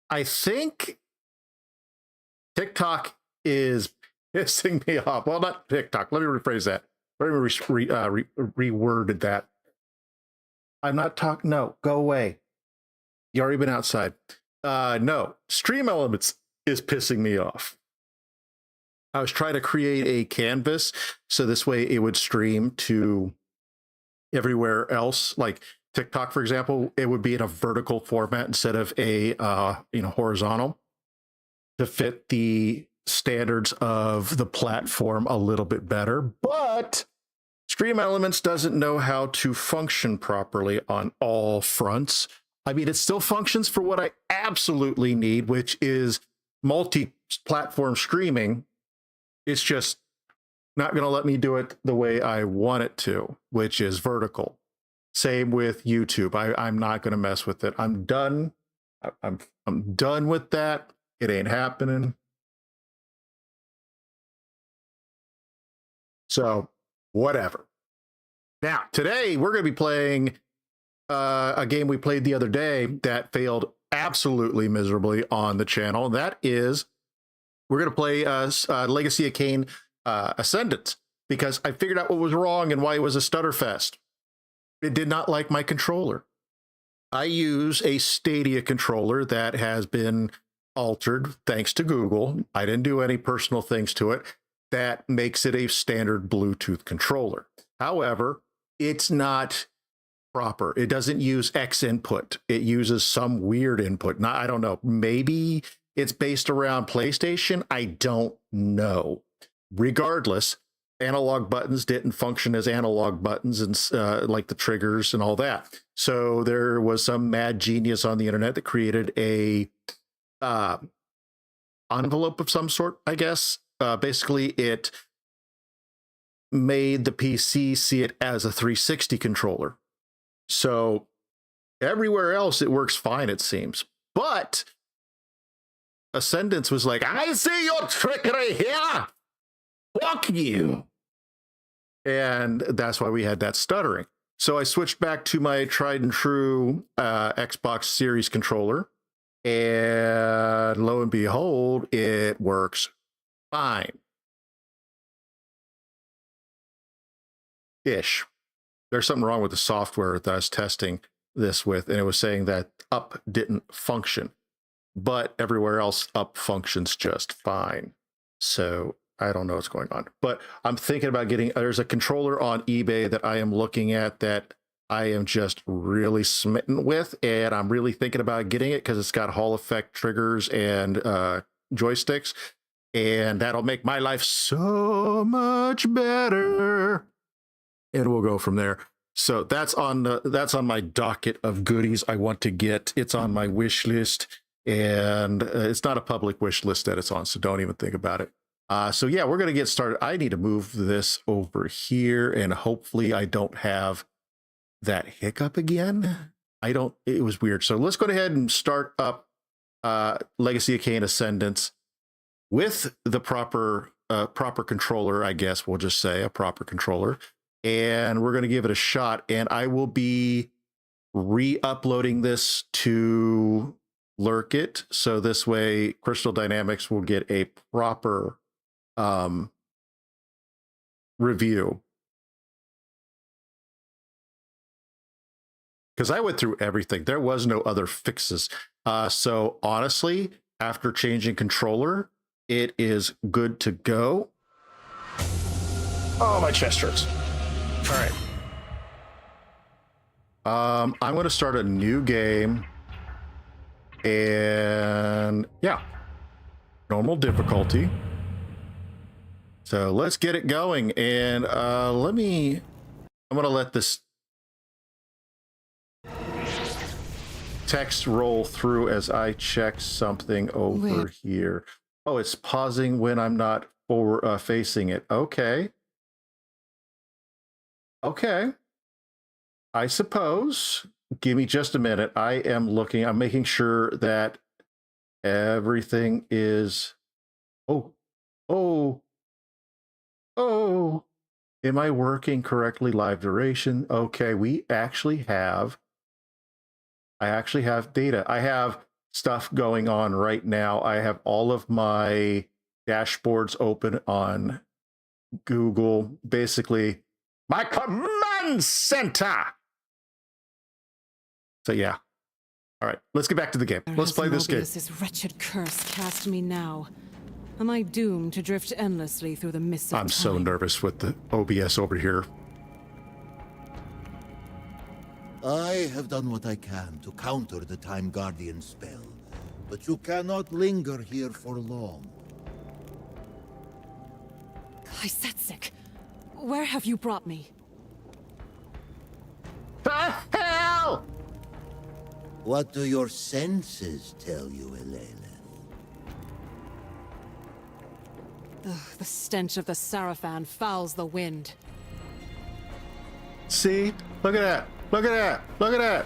I think TikTok is pissing me off. Well, not TikTok. Let me rephrase that. Let me reworded that. I'm not talking. No, go away. You already been outside. No, Stream Elements is pissing me off. I was trying to create a canvas so this way it would stream to everywhere else, like TikTok, for example. It would be in a vertical format instead of a horizontal, to fit the standards of the platform a little bit better. But Stream Elements doesn't know how to function properly on all fronts. I mean, it still functions for what I absolutely need, which is multi-platform streaming. It's just not going to let me do it the way I want it to, which is vertical. Same with YouTube. I'm not going to mess with it. I'm done. I'm done with that. It ain't happening. So whatever. Now, today we're going to be playing a game we played the other day that failed absolutely miserably on the channel. And that is, we're going to play Legacy of Kain Ascendance, because I figured out what was wrong and why it was a stutter fest. It did not like my controller. I use a Stadia controller that has been altered thanks to Google. I didn't do any personal things to it. That makes it a standard Bluetooth controller. However, it's not proper. It doesn't use X input. It uses some weird input. Now, I don't know. Maybe it's based around PlayStation. I don't know. Regardless, analog buttons didn't function as analog buttons, and like the triggers and all that. So there was some mad genius on the internet that created a envelope of some sort, I guess. Basically, it made the PC see it as a 360 controller. So everywhere else, it works fine, it seems. But Ascendance was like, I see your trickery here. Fuck you. And that's why we had that stuttering. So I switched back to my tried and true Xbox Series controller. And lo and behold, it works fine. Ish. There's something wrong with the software that I was testing this with, and it was saying that up didn't function, but everywhere else up functions just fine. So I don't know what's going on, but I'm thinking about getting, there's a controller on eBay that I am looking at that I am just really smitten with, and I'm really thinking about getting it because it's got Hall effect triggers and joysticks, and that'll make my life so much better. And we'll go from there. So that's on my docket of goodies I want to get. It's on my wish list, and it's not a public wish list that it's on, so don't even think about it. So yeah, we're gonna get started. I need to move this over here, and hopefully I don't have that hiccup again. It was weird. So let's go ahead and start up Legacy of Kain Ascendance with the proper controller, I guess we'll just say a proper controller. And we're going to give it a shot, and I will be re-uploading this to LoK, so this way Crystal Dynamics will get a proper review. Because I went through everything. There was no other fixes. So honestly, after changing controller, it is good to go. Oh, my chest hurts. All right. I'm going to start a new game, and yeah, normal difficulty. So let's get it going, and I'm going to let this text roll through as I check something over here. Oh, it's pausing when I'm not forward facing it. Okay. Okay. I suppose. Give me just a minute. I am looking. I'm making sure that everything is. Oh. Am I working correctly? Live duration. Okay. We actually have I actually have data. I have stuff going on right now. I have all of my dashboards open on Google, basically my command center. So yeah. All right, let's get back to the game. Let's play this game. This wretched curse cast me now. Am I doomed to drift endlessly through the mists of time? I'm so nervous with the OBS over here. I have done what I can to counter the Time Guardian spell, but you cannot linger here for long. Lysetsik, where have you brought me? The hell! What do your senses tell you, Elena? Ugh, the stench of the Sarafan fouls the wind. See? Look at that. Look at that. Look at that.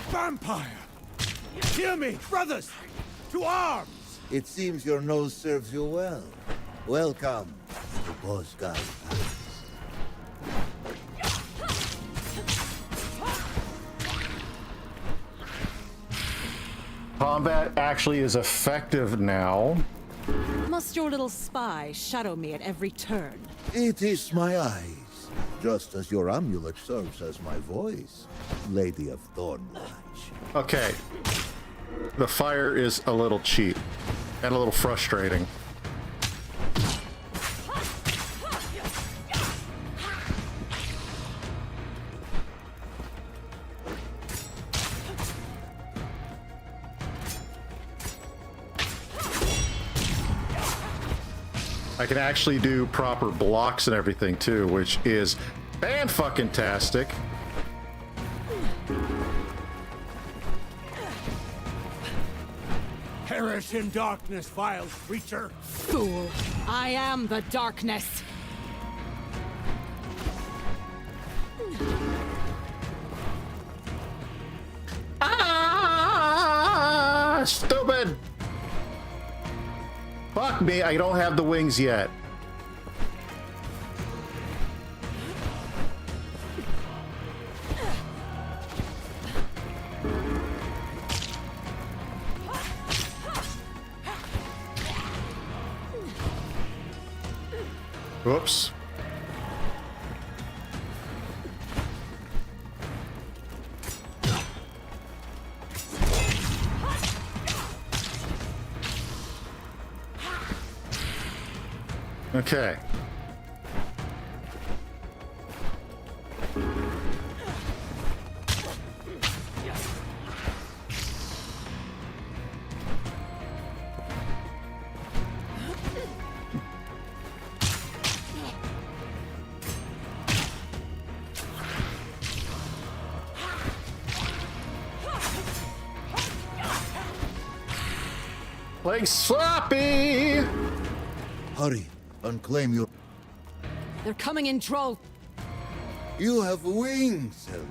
Vampire! Hear me, brothers! To arms! It seems your nose serves you well. Welcome to Bosgai Palace. Combat actually is effective now. Must your little spy shadow me at every turn? It is my eyes, just as your amulet serves as my voice, Lady of Thornlatch. Okay. The fire is a little cheap and a little frustrating. I can actually do proper blocks and everything too, which is fan-fucking-tastic. Perish in darkness, vile creature! Fool! I am the darkness! Ah! Stupid! Fuck me, I don't have the wings yet. Whoops. Okay. Playing sloppy! Hurry, unclaim your... They're coming in droves. You have wings, Elena.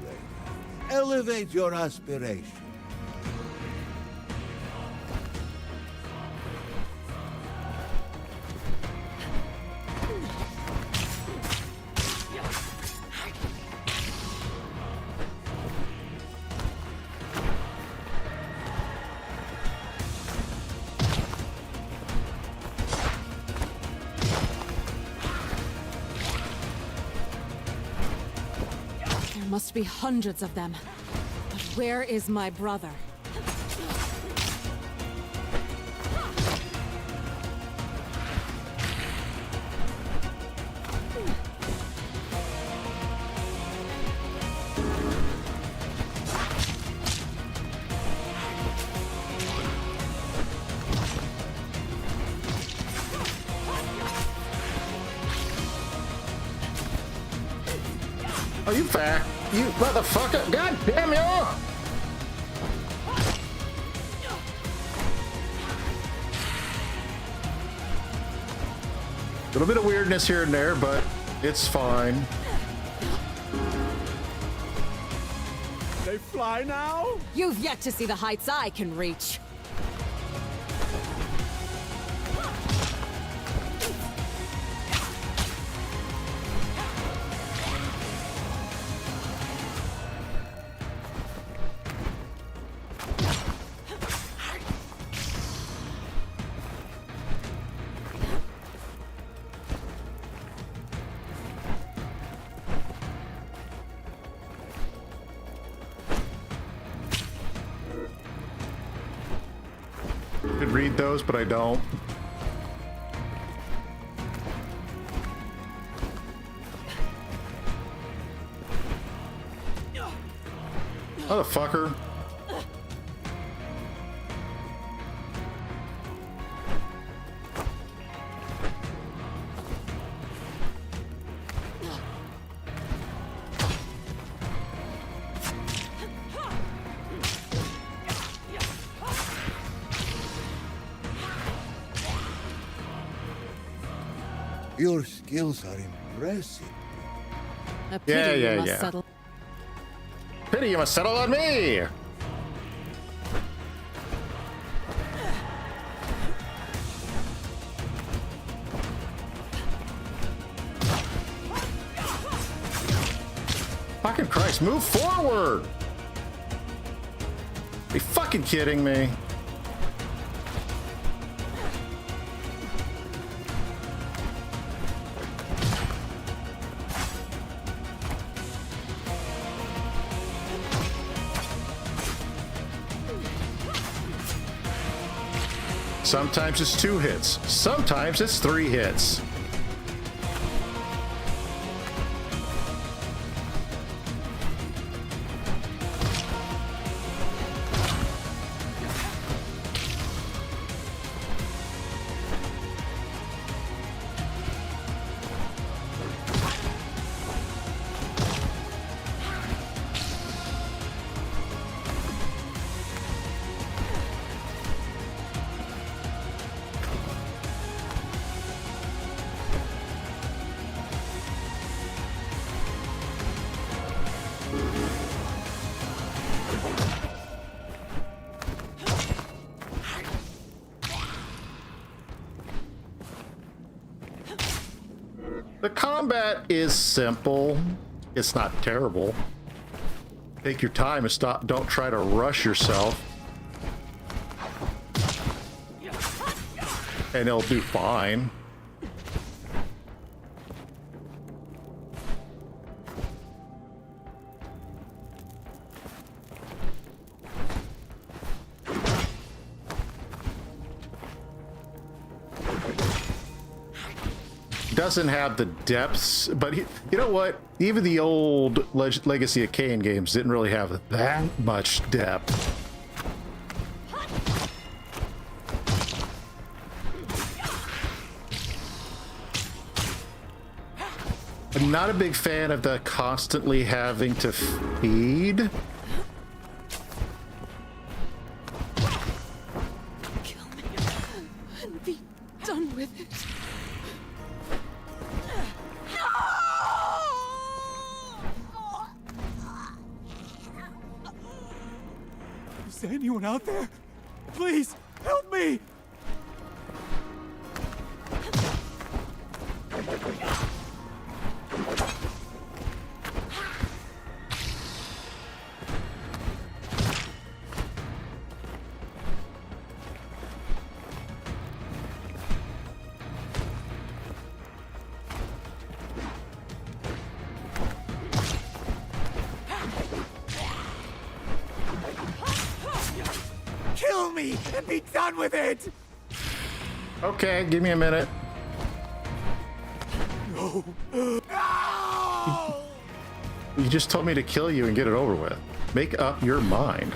Elevate your aspiration. There must be hundreds of them. But where is my brother? Are you fat? You motherfucker! God damn you! A little bit of weirdness here and there, but it's fine. They fly now? You've yet to see the heights I can reach. read those, but I don't. Motherfucker. Your skills are impressive. A pity you must yeah. settle. Pity you must settle on me! Fucking Christ, move forward! Are you fucking kidding me? Sometimes it's 2 hits. Sometimes it's 3 hits. The combat is simple. It's not terrible. Take your time and stop. Don't try to rush yourself. And it'll do fine. Doesn't have the depths, but you know what? Even the old Legacy of Kain games didn't really have that much depth. I'm not a big fan of the constantly having to feed. Kill me and be done with it. Is there anyone out there? Please, help me! Kill me and be done with it! Okay, give me a minute. No! You just told me to kill you and get it over with. Make up your mind.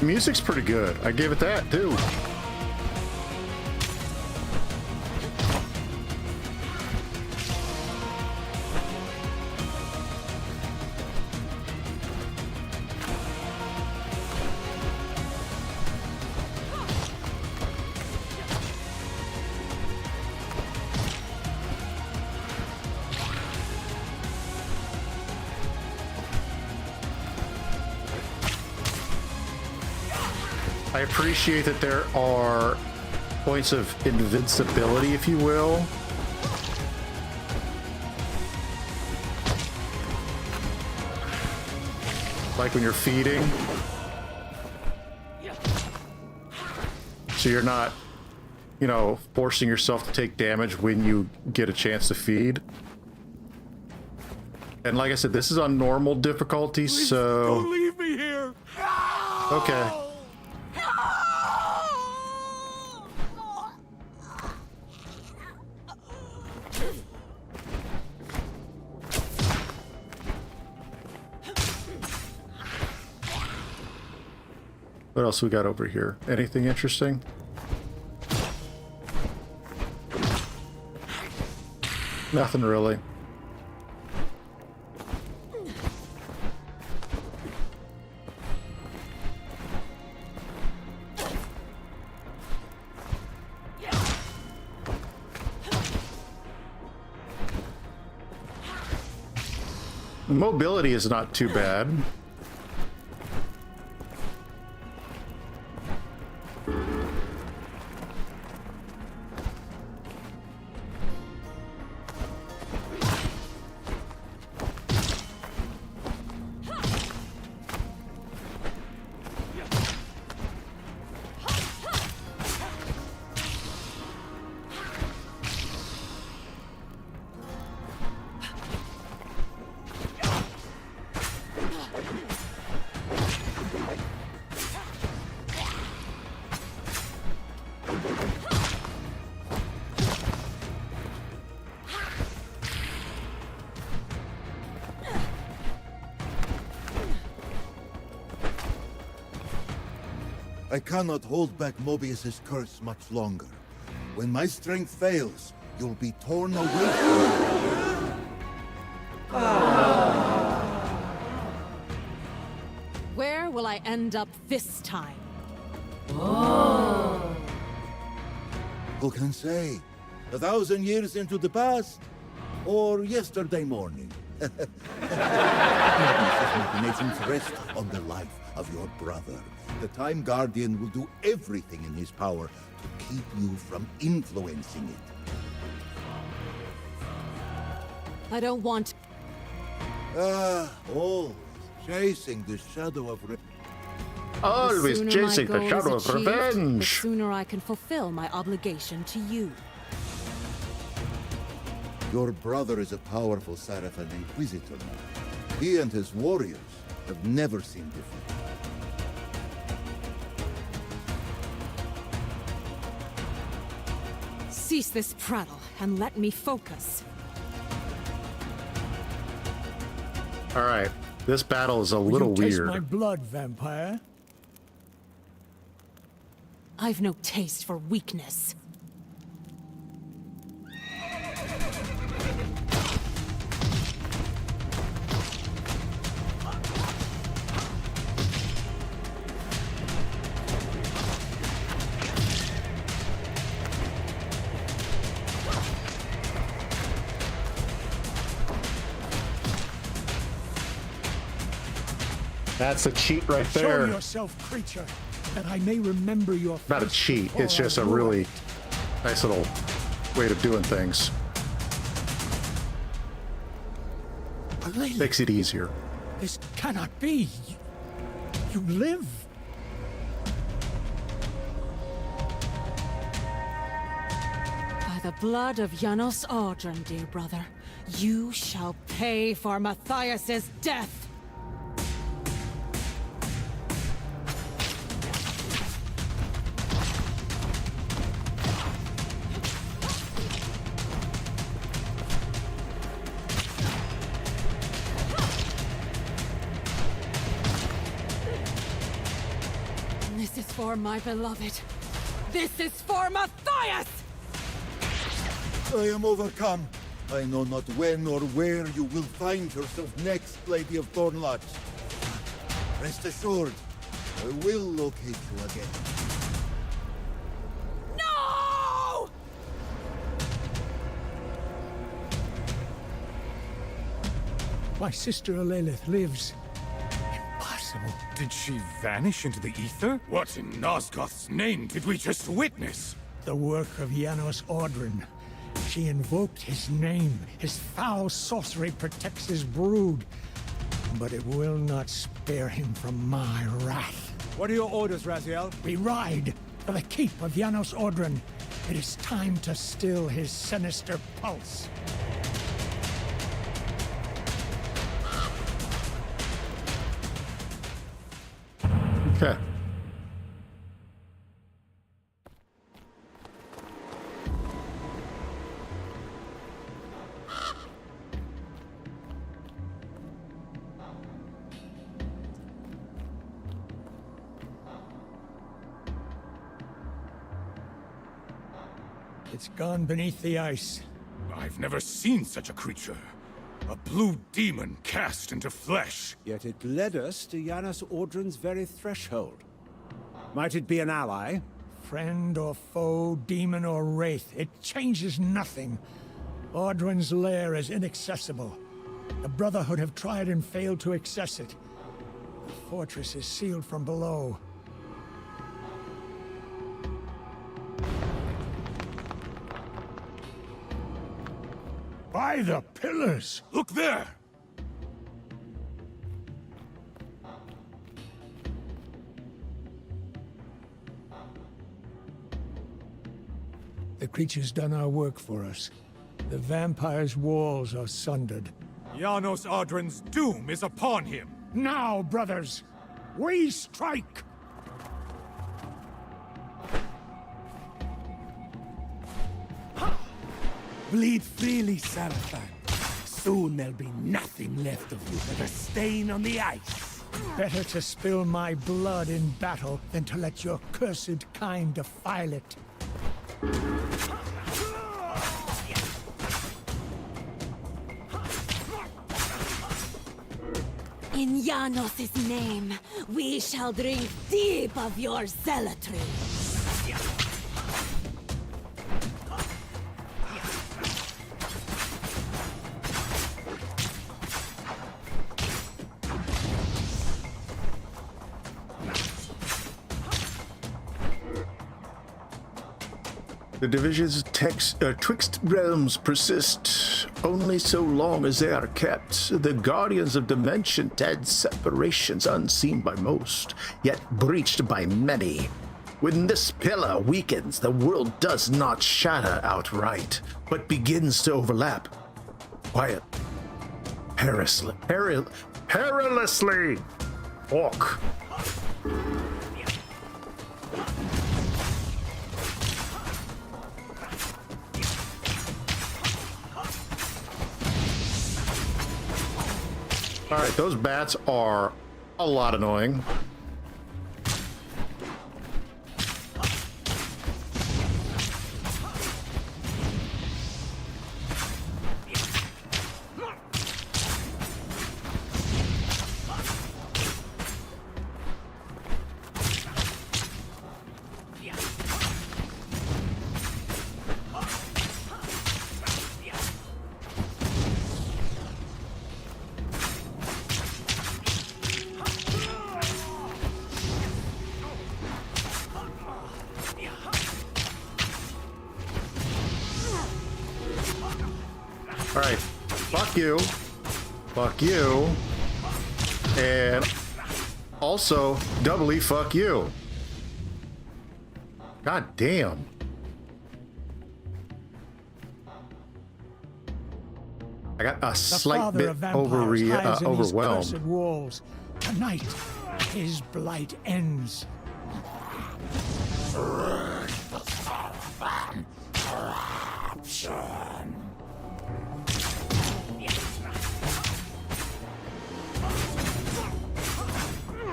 Music's pretty good. I gave it that too. I appreciate that there are points of invincibility, if you will. Like when you're feeding. So you're not, you know, forcing yourself to take damage when you get a chance to feed. And like I said, this is on normal difficulty, Please, so... don't leave me here. Okay. What else we got over here? Anything interesting? Nothing really. Mobility is not too bad. I cannot hold back Mobius's curse much longer. When my strength fails, you'll be torn away from me. Where will I end up this time? Who can say? 1,000 years into the past? Or yesterday morning? Mobius's machinations rest on the life of your brother. The Time Guardian will do everything in his power to keep you from influencing it. I don't want... Always chasing the shadow of Always sooner chasing my the goal shadow is of achieved, the revenge. sooner I can fulfill my obligation to you. Your brother is a powerful Sarafan Inquisitor now. He and his warriors have never seen defeat. Cease this prattle and let me focus. All right, this battle is a Will little you taste weird. my blood, vampire? I've no taste for weakness. That's a cheat right Show there. yourself, creature, that I may remember your Not a face cheat, before it's just I a rule. really nice little way of doing things. Lily, Makes it easier. this cannot be. You live. By the blood of Janos Audron, dear brother, you shall pay for Matthias's death. for my beloved. This is for Matthias! I am overcome. I know not when or where you will find yourself next, Lady of Thornlodge. Rest assured, I will locate you again. No! My sister Alelith lives. Impossible. Did she vanish into the ether? What in Nosgoth's name did we just witness? The work of Janos Audrin. She invoked his name. His foul sorcery protects his brood. But it will not spare him from my wrath. What are your orders, Raziel? We ride for the keep of Janos Audrin. It is time to still his sinister pulse. Okay. It's gone beneath the ice. I've never seen such a creature. A blue demon cast into flesh. Yet it led us to Janos Audrin's very threshold. Might it be an ally? Friend or foe, demon or wraith, it changes nothing. Audrin's lair is inaccessible. The Brotherhood have tried and failed to access it. The fortress is sealed from below. By the pillars! Look there! The creature's done our work for us. The vampire's walls are sundered. Janos Audrin's doom is upon him. Now, brothers, we strike! Bleed freely, Sarafan. Soon there'll be nothing left of you but a stain on the ice. Better to spill my blood in battle than to let your cursed kind defile it. In Janos' name, we shall drink deep of your zealotry. The divisions twixt realms persist only so long as they are kept. The guardians of dimension dead separations unseen by most, yet breached by many. When this pillar weakens, the world does not shatter outright, but begins to overlap. Quiet. Perilously. Walk. All right, those bats are a lot annoying. All right, fuck you, and also doubly fuck you. God damn. I got a slight bit overwhelmed. Walls. Tonight, his blight ends.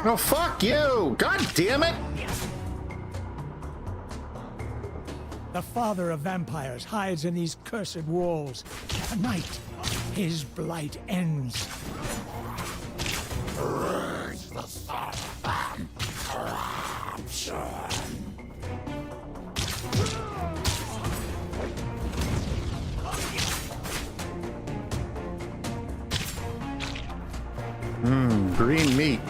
No, fuck you! God damn it! The father of vampires hides in these cursed walls. Tonight, his blight ends. Green meat.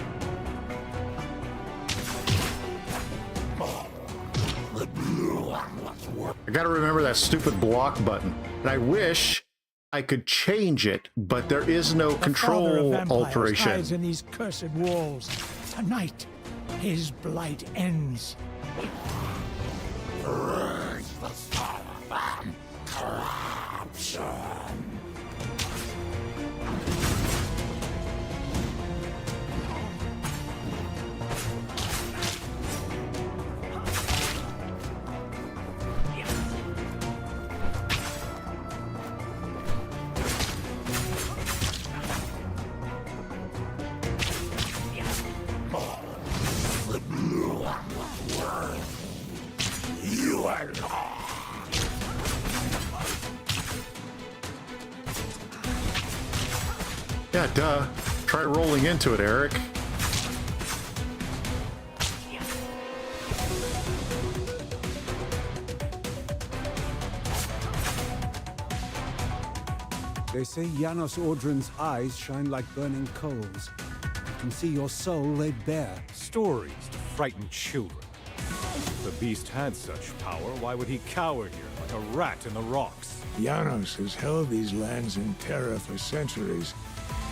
I gotta remember that stupid block button. And I wish I could change it, but there is no The father of control vampires alteration. hides in these cursed walls. Tonight, his blight ends. Yeah, duh. Try rolling into it, Eric. They say Janos Audrin's eyes shine like burning coals. You can see your soul laid bare. Stories to frighten children. If the beast had such power, why would he cower here like a rat in the rocks? Janos has held these lands in terror for centuries.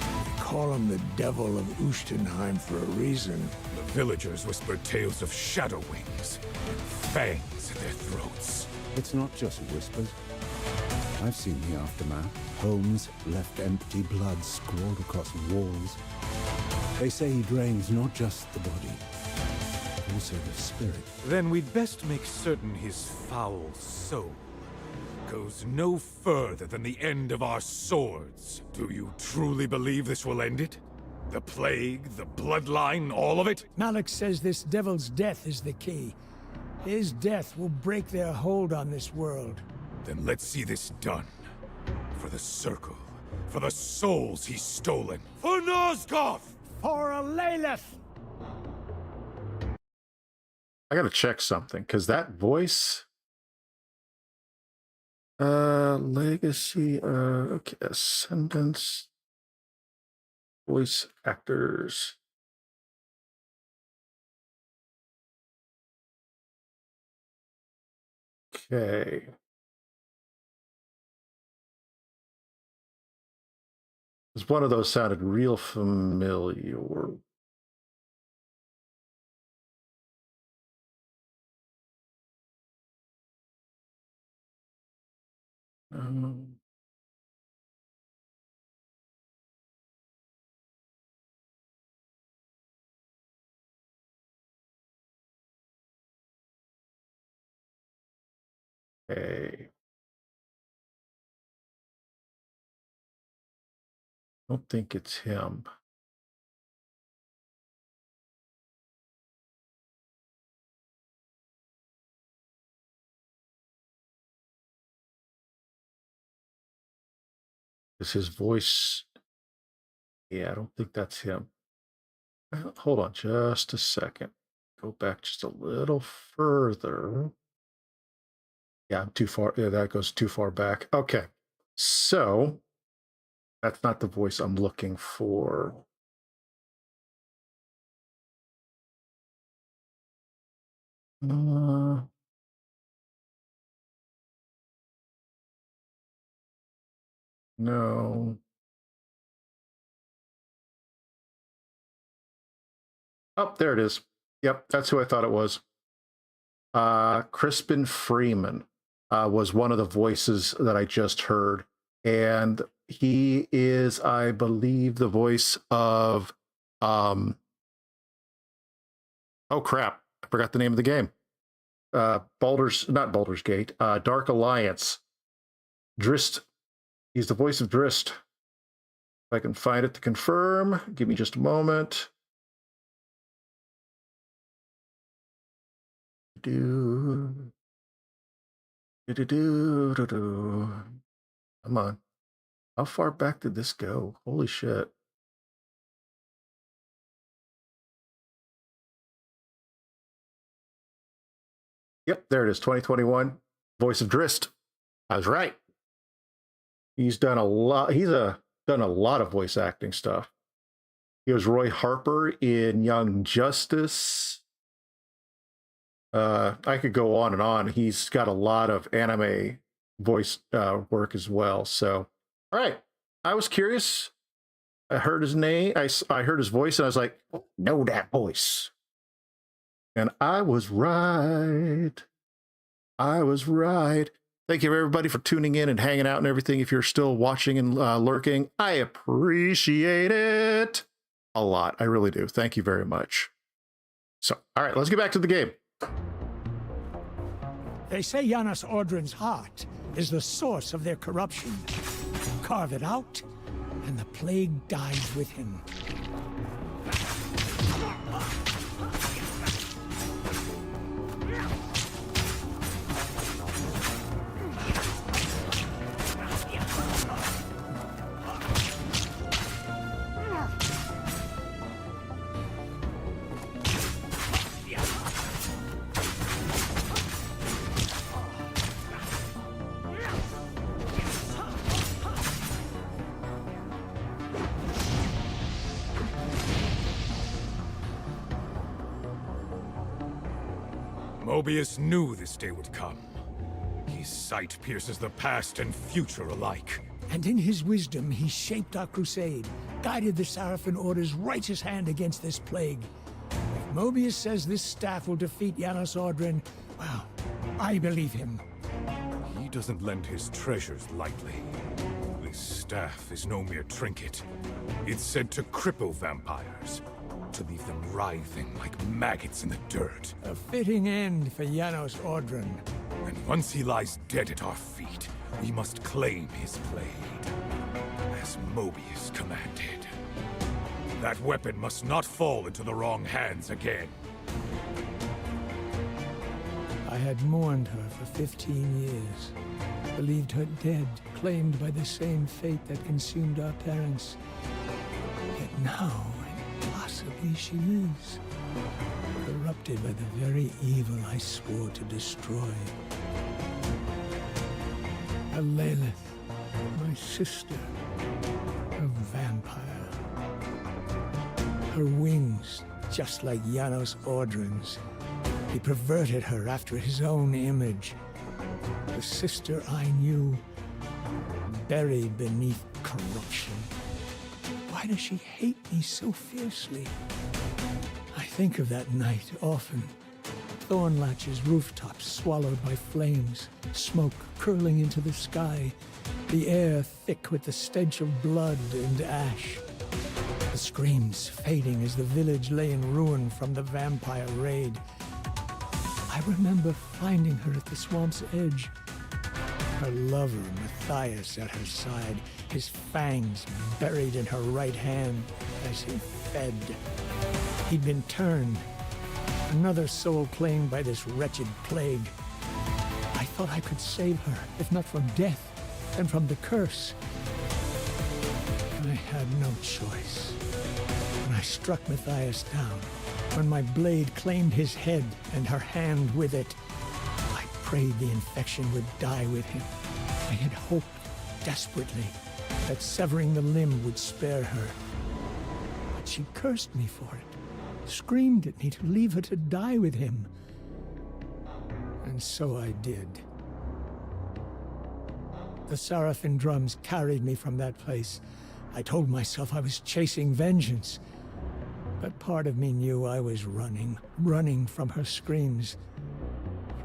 They call him the Devil of Ustenheim for a reason. The villagers whispered tales of shadow wings, fangs at their throats. It's not just whispers. I've seen the aftermath. Homes left empty, blood scrawled across walls. They say he drains not just the body, but also the spirit. Then we'd best make certain his foul soul goes no further than the end of our swords. Do you truly believe this will end it? The plague, the bloodline, all of it? Malik says this devil's death is the key. His death will break their hold on this world. Then let's see this done. For the Circle. For the souls he's stolen. For Nosgoth! For a Lilith! I gotta check something, because that voice... Legacy, okay, Ascendants, voice actors. Okay. It's one of those sounded real familiar. Um, okay. I don't think it's him. Is his voice? Yeah, I don't think that's him. Hold on just a second. Go back just a little further. Yeah, I'm too far. Yeah, that goes too far back. Okay. So that's not the voice I'm looking for. No. Oh, there it is. Yep, that's who I thought it was. Crispin Freeman was one of the voices that I just heard. And he is, I believe, the voice of oh crap, I forgot the name of the game. Not Baldur's Gate, Dark Alliance. Drist. He's the voice of Drist. If I can find it to confirm, give me just a moment. Do-do-do-do-do. Come on. How far back did this go? Holy shit. Yep, there it is. 2021. Voice of Drist. I was right. He's done a lot. Done a lot of voice acting stuff. He was Roy Harper in Young Justice. I could go on and on. He's got a lot of anime voice work as well. So, all right. I was curious. I heard his name. I heard his voice, and I was like, know that voice. And I was right. I was right. Thank you, everybody, for tuning in and hanging out and everything. If you're still watching and lurking, I appreciate it a lot. I really do. Thank you very much. So, all right, let's get back to the game. They say Janos Audron's heart is the source of their corruption. Carve it out, and the plague dies with him. Mobius knew this day would come. His sight pierces the past and future alike. And in his wisdom, he shaped our crusade, guided the Sarafin Order's righteous hand against this plague. If Mobius says this staff will defeat Janos Audron, well, I believe him. He doesn't lend his treasures lightly. This staff is no mere trinket. It's said to cripple vampires, to leave them writhing like maggots in the dirt. A fitting end for Janos Audron. And once he lies dead at our feet, we must claim his blade, as Mobius commanded. That weapon must not fall into the wrong hands again. I had mourned her for 15 years, believed her dead, claimed by the same fate that consumed our parents. Yet now, possibly she lives, corrupted by the very evil I swore to destroy. A Lilith, my sister, a vampire. Her wings, just like Janos Audron's. He perverted her after his own image. The sister I knew, buried beneath corruption. Why does she hate me so fiercely? I think of that night often. Thornlatch's rooftops swallowed by flames, smoke curling into the sky, the air thick with the stench of blood and ash. The screams fading as the village lay in ruin from the vampire raid. I remember finding her at the swamp's edge. Her lover, Matthias, at her side, his fangs buried in her right hand as he fed. He'd been turned, another soul claimed by this wretched plague. I thought I could save her, if not from death, then from the curse. I had no choice. When I struck Matthias down, when my blade claimed his head and her hand with it, I prayed the infection would die with him. I had hoped desperately that severing the limb would spare her. But she cursed me for it, screamed at me to leave her to die with him. And so I did. The Sarafin drums carried me from that place. I told myself I was chasing vengeance. But part of me knew I was running from her screams,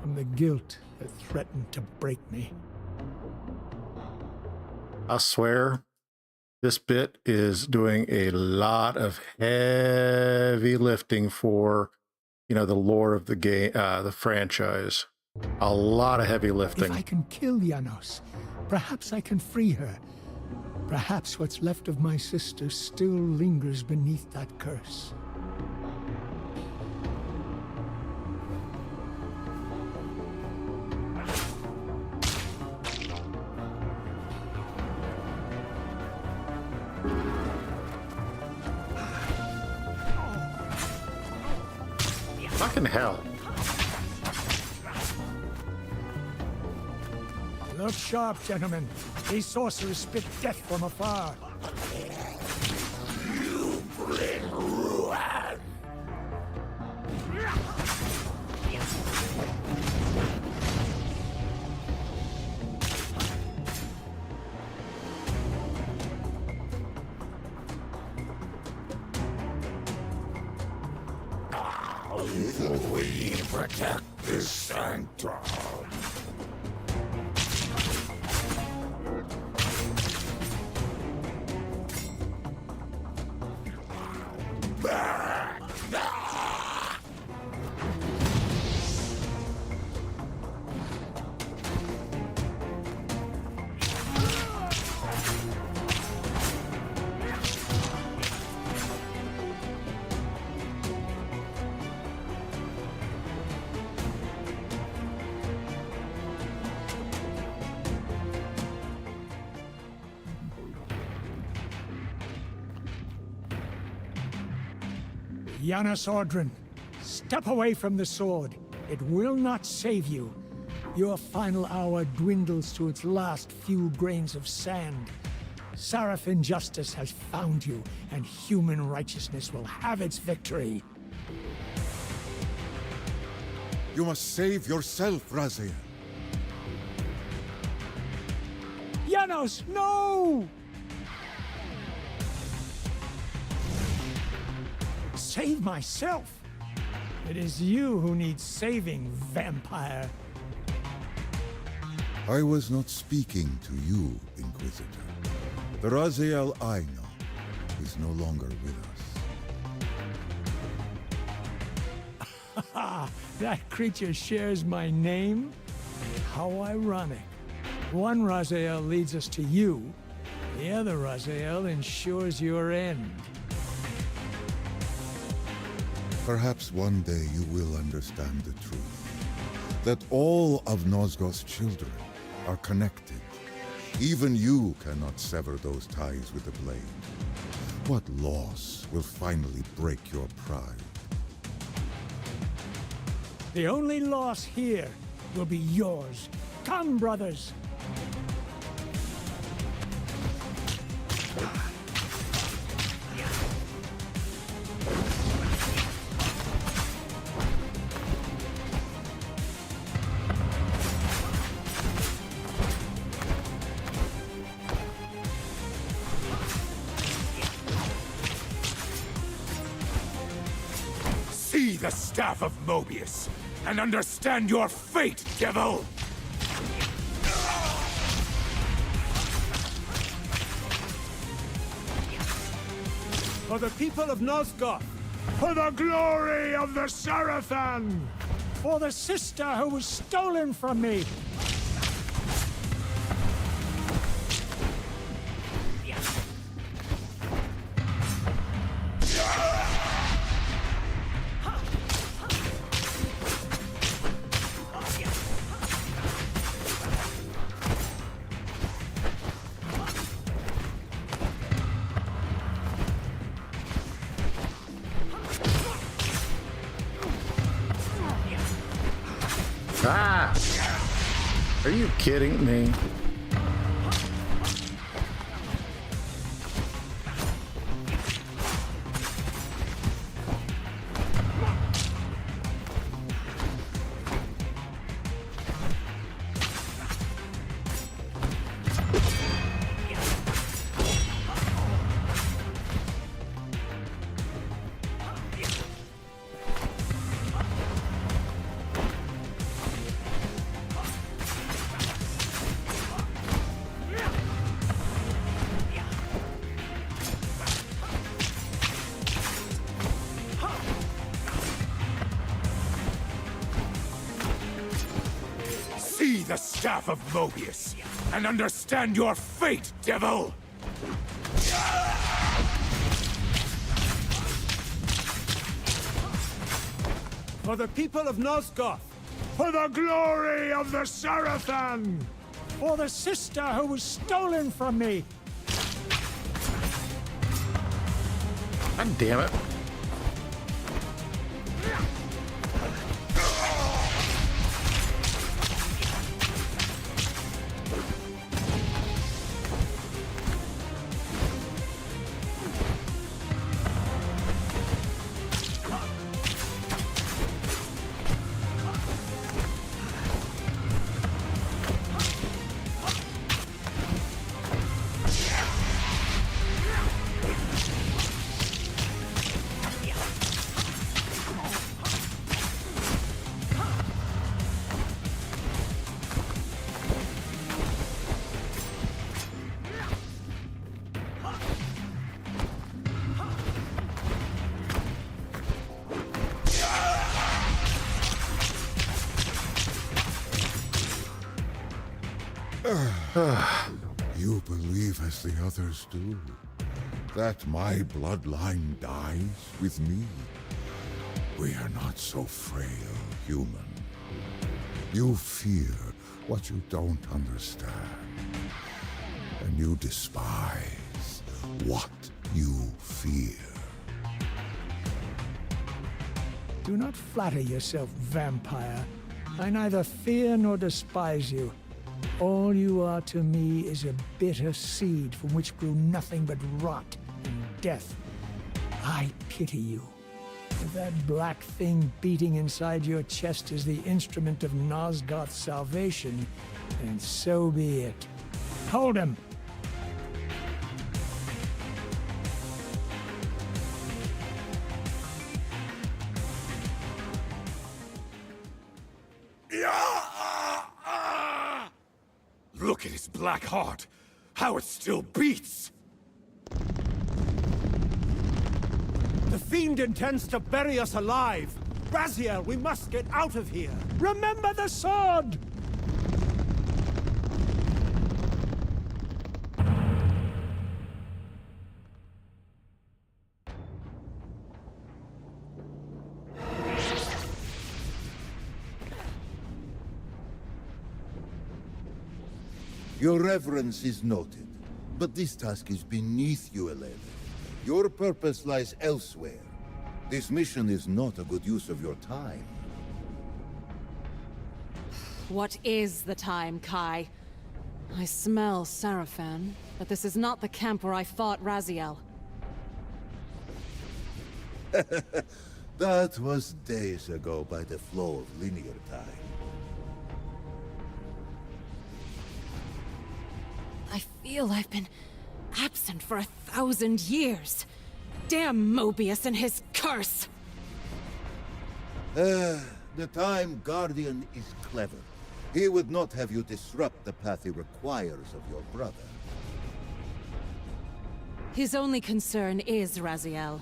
from the guilt that threatened to break me. I swear, this bit is doing a lot of heavy lifting for, the lore of the game, the franchise. A lot of heavy lifting. If I can kill Janos, perhaps I can free her. Perhaps what's left of my sister still lingers beneath that curse. Fucking hell. Look sharp, gentlemen. These sorcerers spit death from afar. We protect this sanctum. Janos Audron, step away from the sword. It will not save you. Your final hour dwindles to its last few grains of sand. Sarafin justice has found you, and human righteousness will have its victory. You must save yourself, Raziel. Janos, no! Save myself? It is you who needs saving, vampire. I was not speaking to you, Inquisitor. The Raziel I know is no longer with us. Ah, that creature shares my name? How ironic. One Raziel leads us to you, the other Raziel ensures your end. Perhaps one day you will understand the truth. That all of Nosgoth's children are connected. Even you cannot sever those ties with the blade. What loss will finally break your pride? The only loss here will be yours. Come, brothers! See the Staff of Mobius, and understand your fate, devil! For the people of Nosgoth! For the glory of the Sarafan! For the sister who was stolen from me! Ah! Are you kidding me? See the Staff of Mobius, and understand your fate, devil! For the people of Nosgoth! For the glory of the Sarafan! For the sister who was stolen from me! God damn it. You believe as the others do, that my bloodline dies with me? We are not so frail, human. You fear what you don't understand, and you despise what you fear. Do not flatter yourself, vampire. I neither fear nor despise you. All you are to me is a bitter seed from which grew nothing but rot and death. I pity you. If that black thing beating inside your chest is the instrument of Nosgoth's salvation, then so be it. Hold him! Look at his black heart! How it still beats! The fiend intends to bury us alive! Raziel, we must get out of here! Remember the sword! Your reverence is noted, but this task is beneath you, Elena. Your purpose lies elsewhere. This mission is not a good use of your time. What is the time, Kai? I smell Sarafan, but this is not the camp where I fought Raziel. That was days ago by the flow of linear time. I feel I've been absent for 1,000 years. Damn Mobius and his curse! The Time Guardian is clever. He would not have you disrupt the path he requires of your brother. His only concern is Raziel.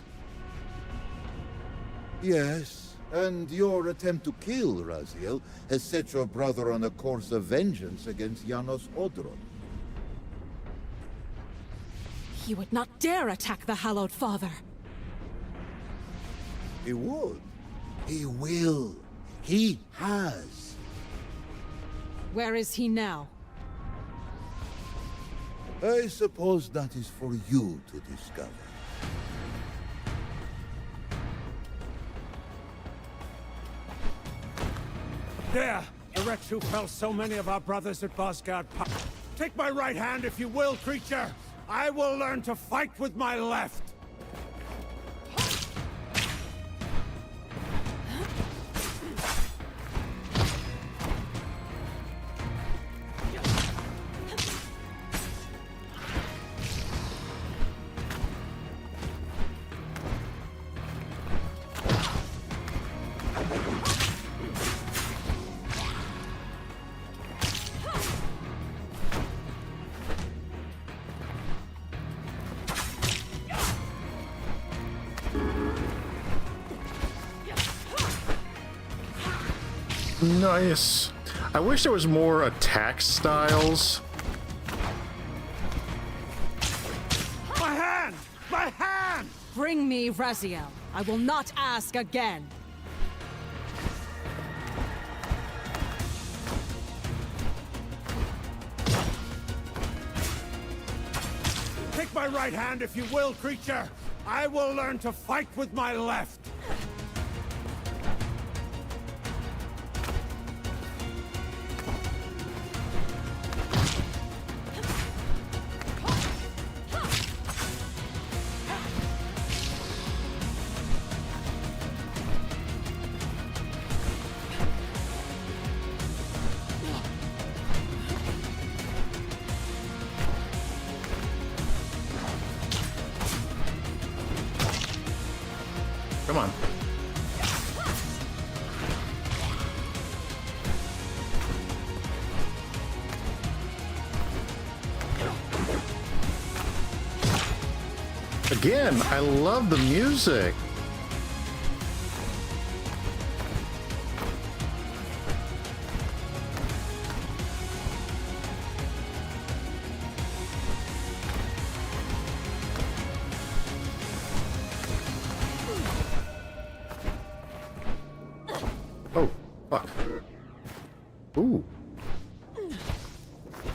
Yes, and your attempt to kill Raziel has set your brother on a course of vengeance against Janos Odron. He would not dare attack the Hallowed Father. He would. He will. He has. Where is he now? I suppose that is for you to discover. There! The wretch who fell so many of our brothers at Bosgard Park. Take my right hand if you will, creature! I will learn to fight with my left! Nice. I wish there was more attack styles. My hand! My hand! Bring me Raziel. I will not ask again. Take my right hand if you will, creature! I will learn to fight with my left! Come on. Again, I love the music.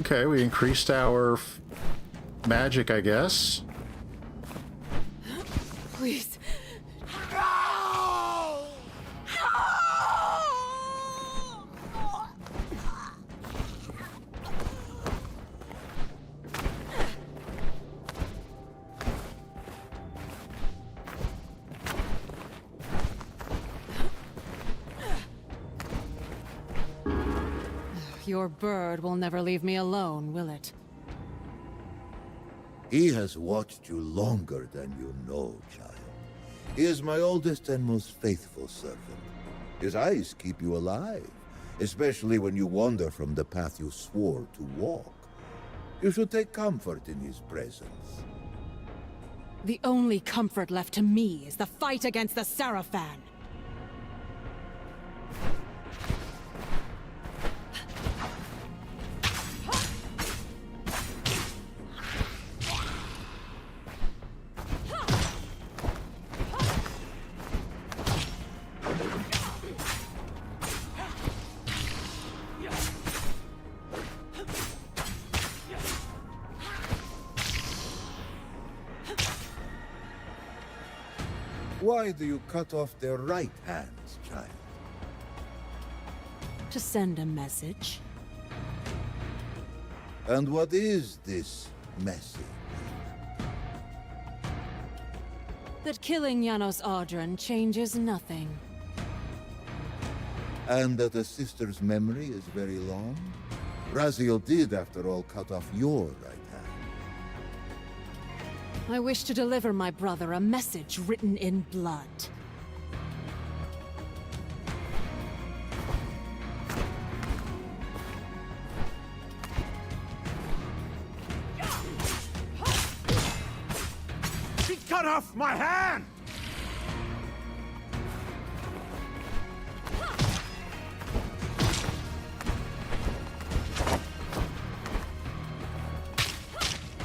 Okay, we increased our magic, I guess. Please. Your bird will never leave me alone, will it? He has watched you longer than you know, child. He is my oldest and most faithful servant. His eyes keep you alive, especially when you wander from the path you swore to walk. You should take comfort in his presence. The only comfort left to me is the fight against the Seraphan. Why do you cut off their right hands, child? To send a message. And what is this message? That killing Janos Audron changes nothing. And that a sister's memory is very long? Raziel did, after all, cut off your right hand. I wish to deliver my brother a message written in blood. She cut off my hand!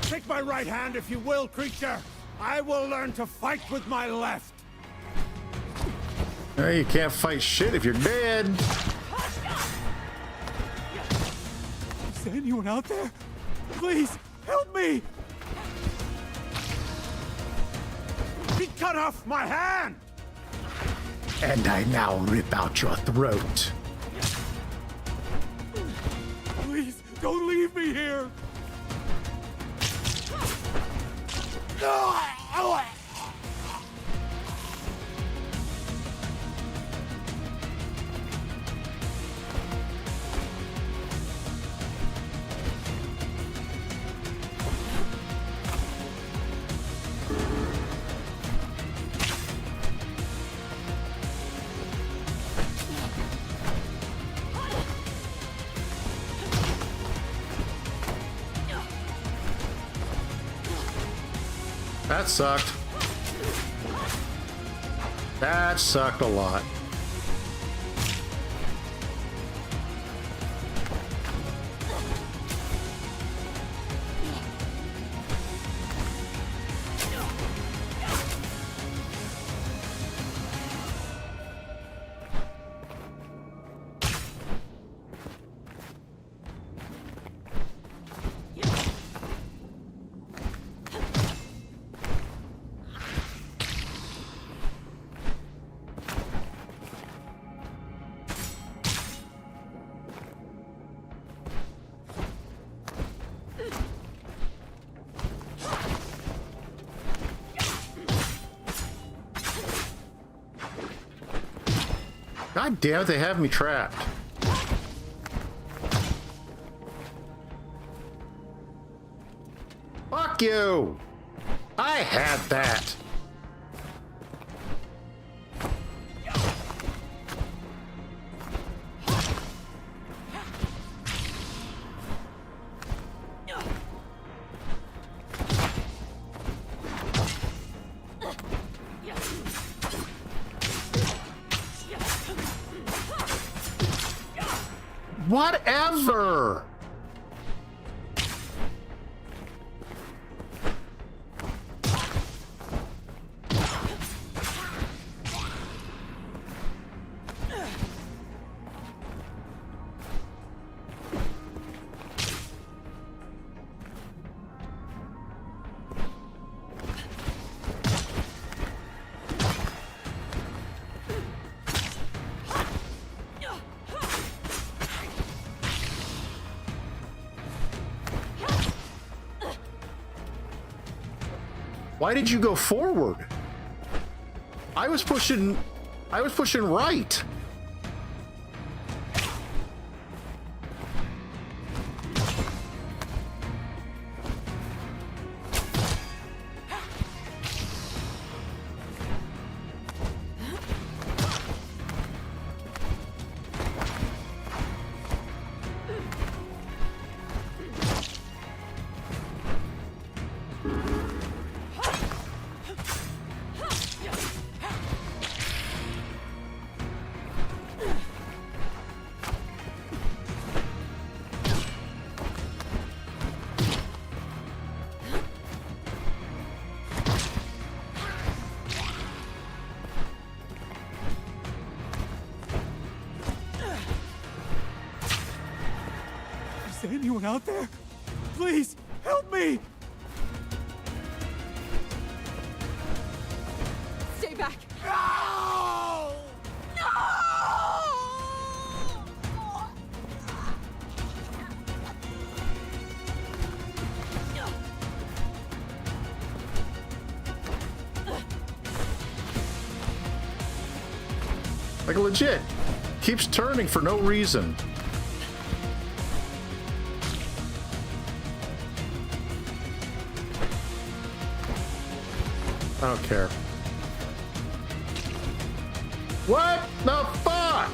Take my right hand if you will, creature. I will learn to fight with my left. Hey, you can't fight shit if you're dead. Is there anyone out there? Please, help me! He cut off my hand! And I now rip out your throat. Please, don't leave me here! That sucked. That sucked a lot. God damn it, they have me trapped. Fuck you! I had that! Whatever! Why did you go forward? I was pushing right. Is there anyone out there? Please, help me! Stay back! No! Like legit. Keeps turning for no reason. I don't care. What the fuck?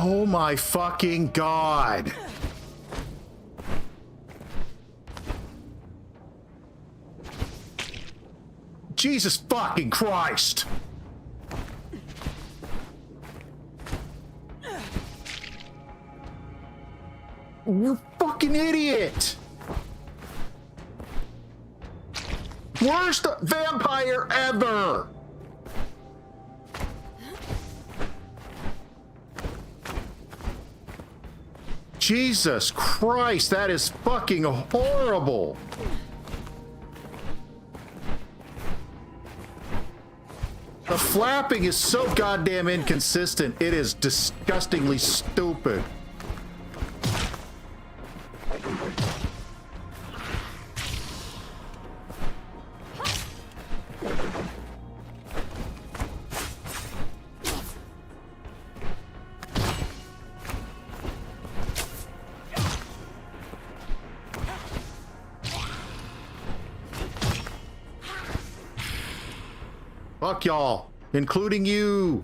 Oh my fucking god. Jesus fucking Christ. You fucking idiot. Worst vampire ever. Jesus Christ, that is fucking horrible. The flapping is so goddamn inconsistent. It is disgustingly stupid. Fuck y'all, including you.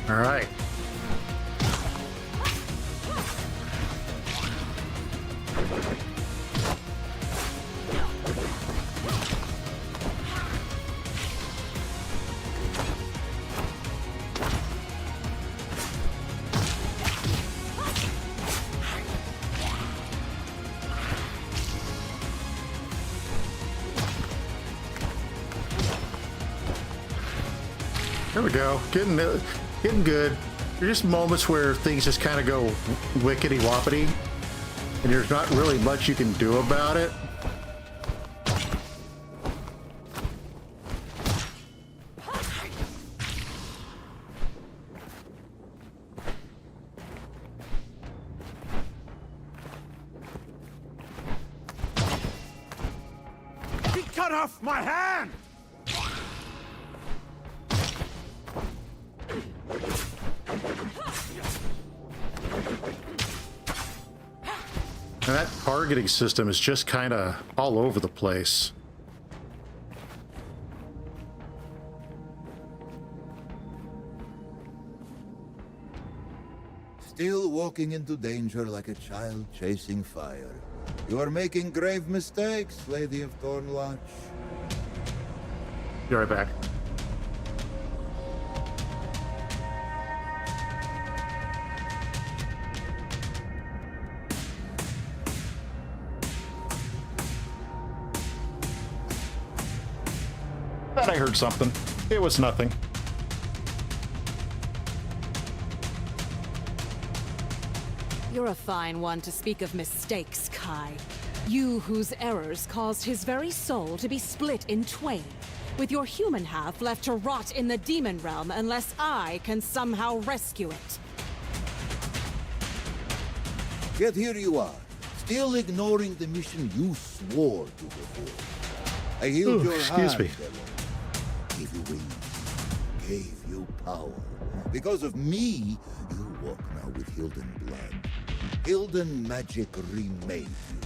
All right. There we go. Getting good. There's just moments where things just kind of go wickety woppity, and there's not really much you can do about it. He cut off my hand! And that targeting system is just kind of all over the place. Still walking into danger like a child chasing fire. You are making grave mistakes, Lady of Thornlodge. Be right back. Thought I heard something. It was nothing. You're a fine one to speak of mistakes, Kai. You whose errors caused his very soul to be split in twain, with your human half left to rot in the demon realm unless I can somehow rescue it. Yet here you are, still ignoring the mission you swore to perform. I healed your excuse heart, me. Ella. Gave you wings, gave you power. Because of me, you walk now with Hilden blood. Hilden magic remade you.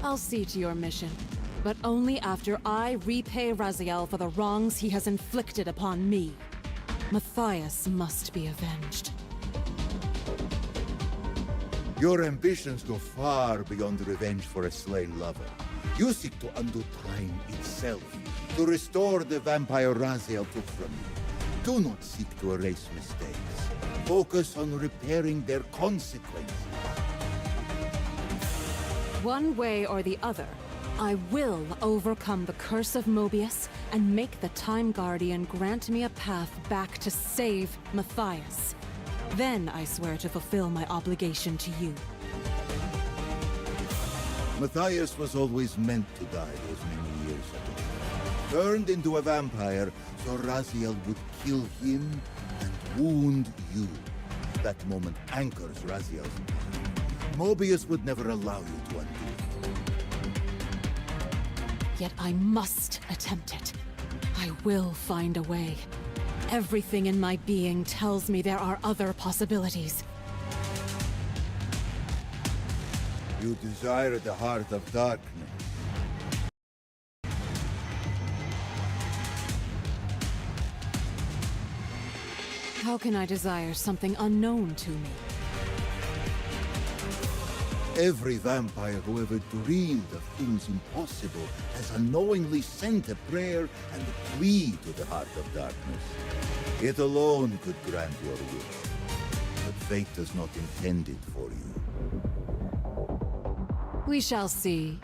I'll see to your mission, but only after I repay Raziel for the wrongs he has inflicted upon me. Matthias must be avenged. Your ambitions go far beyond revenge for a slain lover. You seek to undo time itself, to restore the vampire Raziel took from you. Do not seek to erase mistakes. Focus on repairing their consequences. One way or the other, I will overcome the curse of Mobius and make the Time Guardian grant me a path back to save Matthias. Then I swear to fulfill my obligation to you. Matthias was always meant to die those many years ago. Turned into a vampire so Raziel would kill him and wound you. That moment anchors Raziel's power. Mobius would never allow you to undo it. Yet I must attempt it. I will find a way. Everything in my being tells me there are other possibilities. You desire the heart of darkness. How can I desire something unknown to me? Every vampire who ever dreamed of things impossible has unknowingly sent a prayer and a plea to the heart of darkness. It alone could grant your wish, but fate does not intend it for you. We shall see.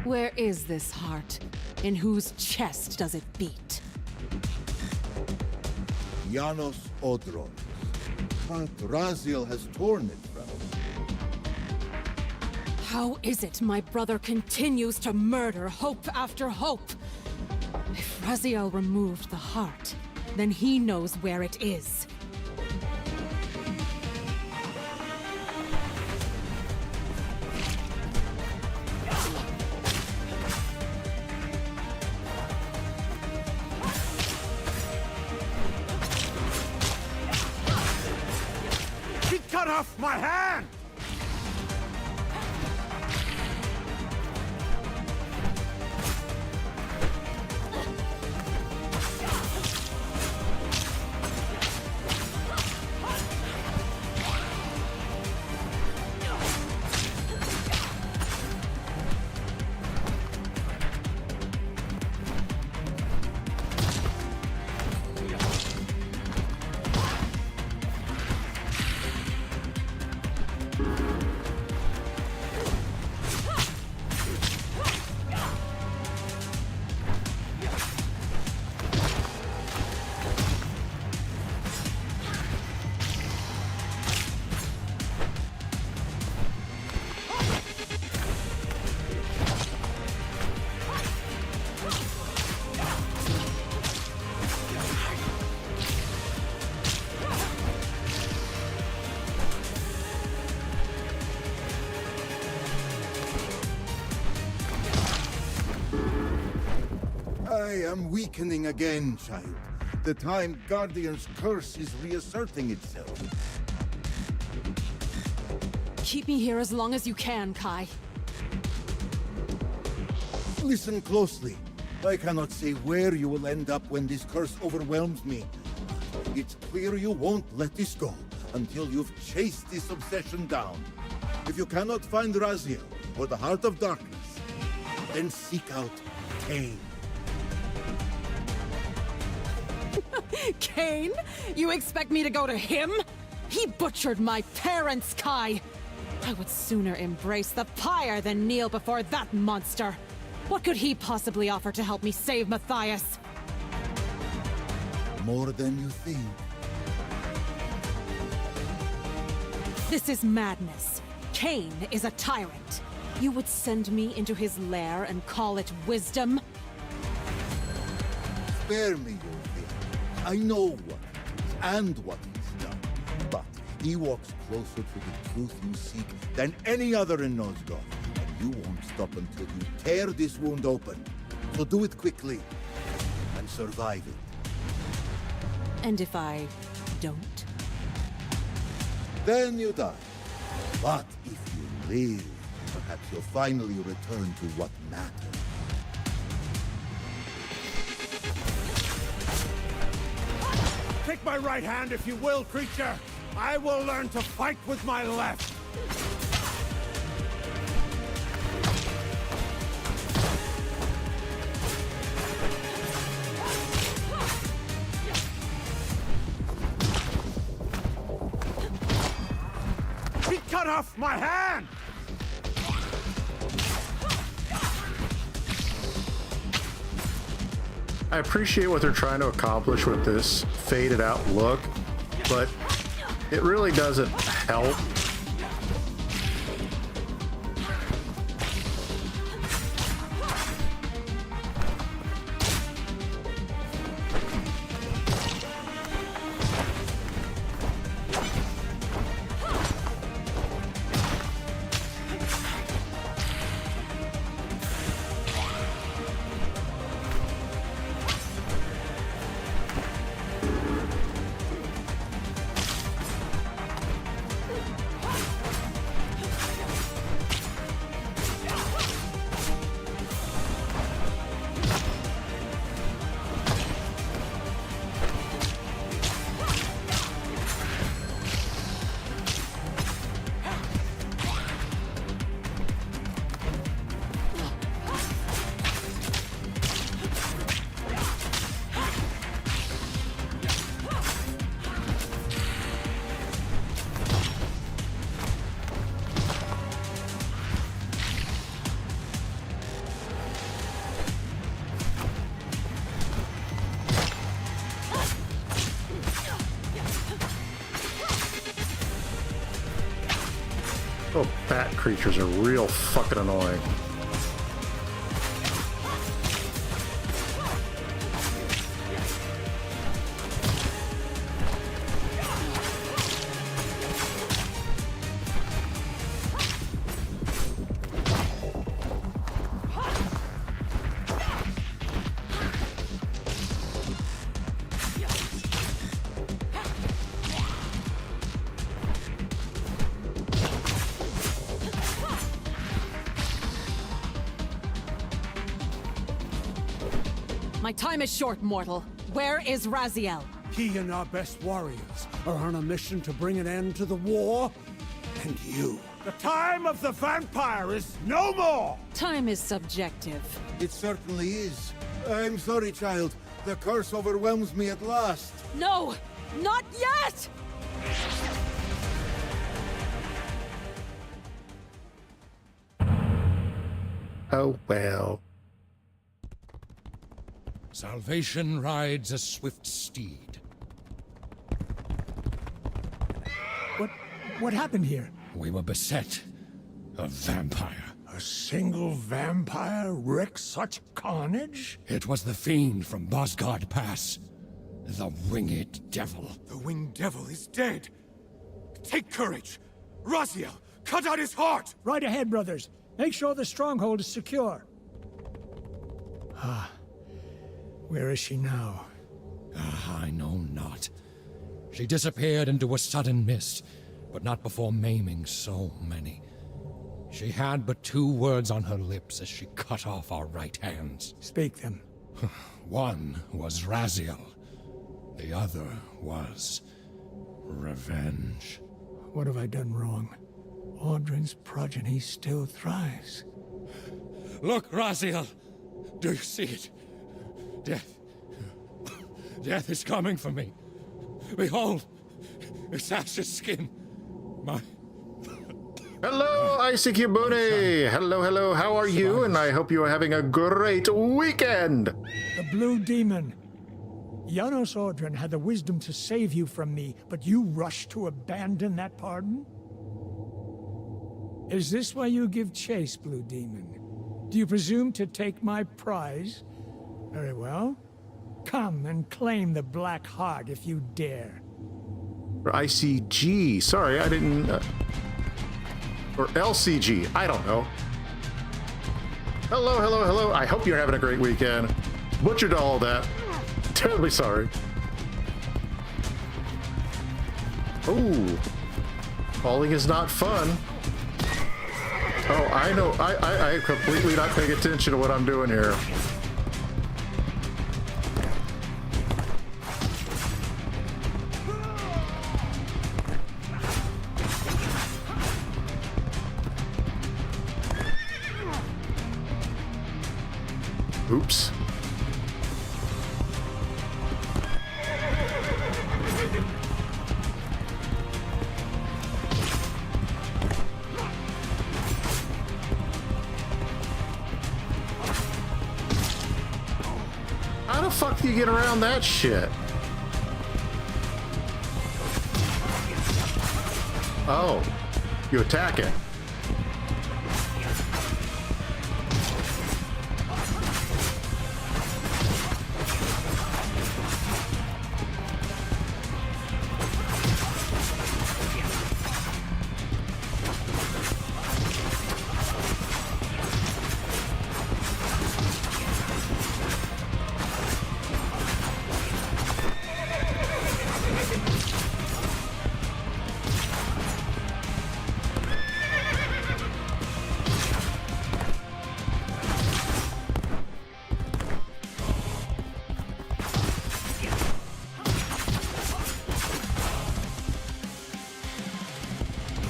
Where is this heart? In whose chest does it beat? Janos Odron. But Raziel has torn it from him. How is it my brother continues to murder hope after hope? If Raziel removed the heart, then he knows where it is. He cut off my hand! I am weakening again, child. The Time Guardian's curse is reasserting itself. Keep me here as long as you can, Kai. Listen closely. I cannot say where you will end up when this curse overwhelms me. It's clear you won't let this go until you've chased this obsession down. If you cannot find Raziel or the Heart of Darkness, then seek out Cain. Cain? You expect me to go to him? He butchered my parents, Kai! I would sooner embrace the pyre than kneel before that monster! What could he possibly offer to help me save Matthias? More than you think. This is madness. Cain is a tyrant. You would send me into his lair and call it wisdom? Spare me your fear. I know what he is and what he's done. But he walks closer to the truth you seek than any other in Nosgoth. And you won't stop until you tear this wound open. So do it quickly and survive it. And if I don't? Then you die. But if you live, perhaps you'll finally return to what matters. Take my right hand if you will, creature. I will learn to fight with my left. He cut off my hand! I appreciate what they're trying to accomplish with this faded out look, but it really doesn't help. Oh, bat creatures are real fucking annoying. My time is short, mortal. Where is Raziel? He and our best warriors are on a mission to bring an end to the war. And you. The time of the vampire is no more! Time is subjective. It certainly is. I'm sorry, child. The curse overwhelms me at last. No! Not yet! Oh, well. Salvation rides a swift steed. What happened here? We were beset. A vampire. A single vampire wreaks such carnage? It was the fiend from Bosgard Pass. The winged devil. The winged devil is dead. Take courage. Raziel, cut out his heart! Right ahead, brothers. Make sure the stronghold is secure. Where is she now? I know not. She disappeared into a sudden mist, but not before maiming so many. She had but 2 words on her lips as she cut off our right hands. Speak them. One was Raziel. The other was revenge. What have I done wrong? Audrin's progeny still thrives. Look, Raziel! Do you see it? Death. Death is coming for me. Behold, its ashes skin. My... Hello, Icy Kibune! Hello, hello, how are you? And I hope you are having a great weekend! The Blue Demon. Janos Audrin had the wisdom to save you from me, but you rushed to abandon that pardon? Is this why you give chase, Blue Demon? Do you presume to take my prize? Very well. Come and claim the Black Heart if you dare. Or ICG, sorry, I didn't... or LCG, I don't know. Hello, hello, hello, I hope you're having a great weekend. Butchered all that. Terribly sorry. Ooh. Falling is not fun. Oh, I know. I am completely not paying attention to what I'm doing here. Oops. How the fuck do you get around that shit? Oh, you attack it.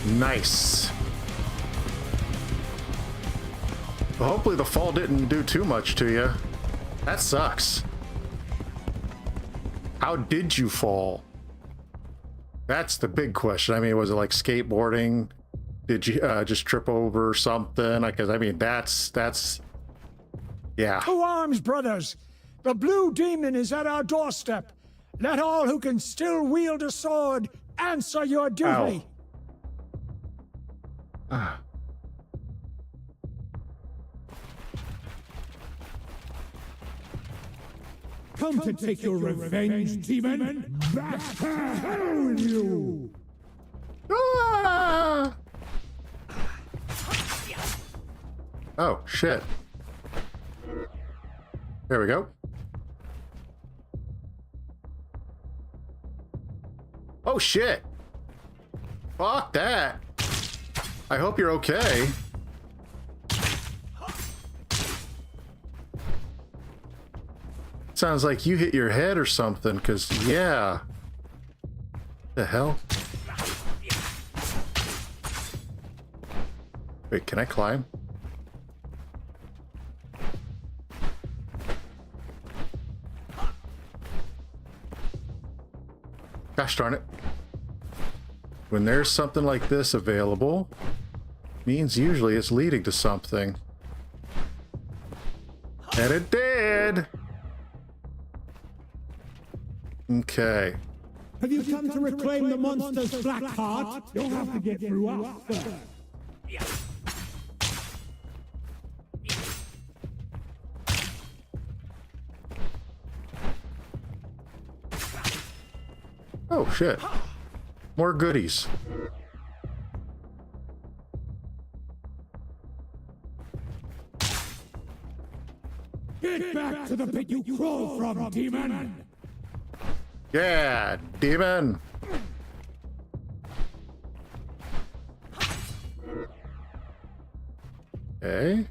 Nice. Well, hopefully the fall didn't do too much to you. That sucks. How did you fall? That's the big question. I mean, was it like skateboarding? Did you just trip over something? Because I mean, that's yeah. To arms, brothers! The Blue Demon is at our doorstep. Let all who can still wield a sword answer your duty. Ah. Come to take your revenge, demon! Back to hell with you! Ah! Oh, shit. There we go. Oh, shit. Fuck that. I hope you're okay. Sounds like you hit your head or something, because, yeah. The hell? Wait, can I climb? Gosh darn it. When there's something like this available, means usually it's leading to something. And it did! Okay. Have you come to reclaim the monster's black heart? You'll have to get through us first. Oh, shit. More goodies. Get back to the pit you crawled from, demon! Yeah, demon. Okay.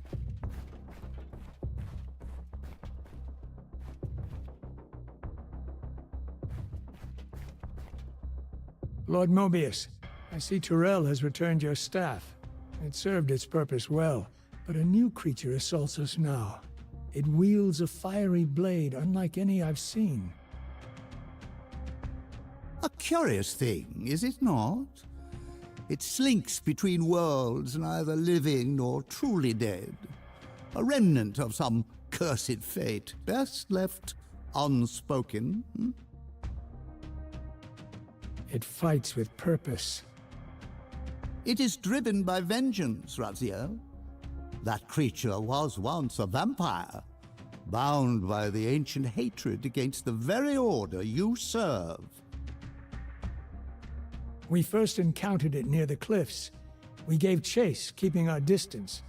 Lord Mobius, I see Tyrell has returned your staff. It served its purpose well, but a new creature assaults us now. It wields a fiery blade unlike any I've seen. A curious thing, is it not? It slinks between worlds, neither living nor truly dead. A remnant of some cursed fate, best left unspoken. It fights with purpose. It is driven by vengeance, Raziel. That creature was once a vampire, bound by the ancient hatred against the very order you serve. We first encountered it near the cliffs. We gave chase, keeping our distance.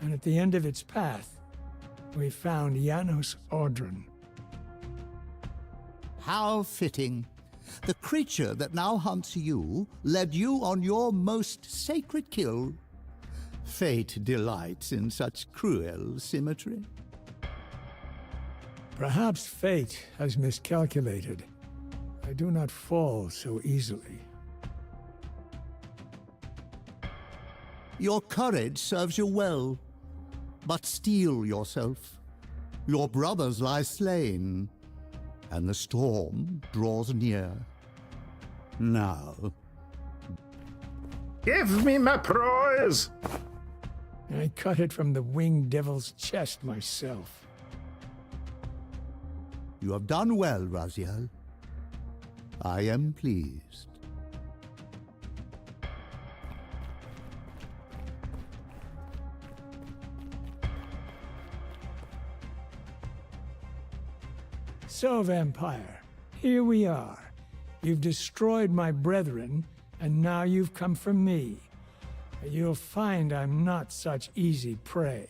And at the end of its path, we found Janos Audron. How fitting. The creature that now hunts you led you on your most sacred kill. Fate delights in such cruel symmetry. Perhaps fate has miscalculated. I do not fall so easily. Your courage serves you well, but steel yourself. Your brothers lie slain, and the storm draws near. Now, Give me my prize! I cut it from the winged devil's chest myself. you have done well, Raziel. I am pleased. So, Vampire, here we are. You've destroyed my brethren, and now you've come for me. You'll find I'm not such easy prey.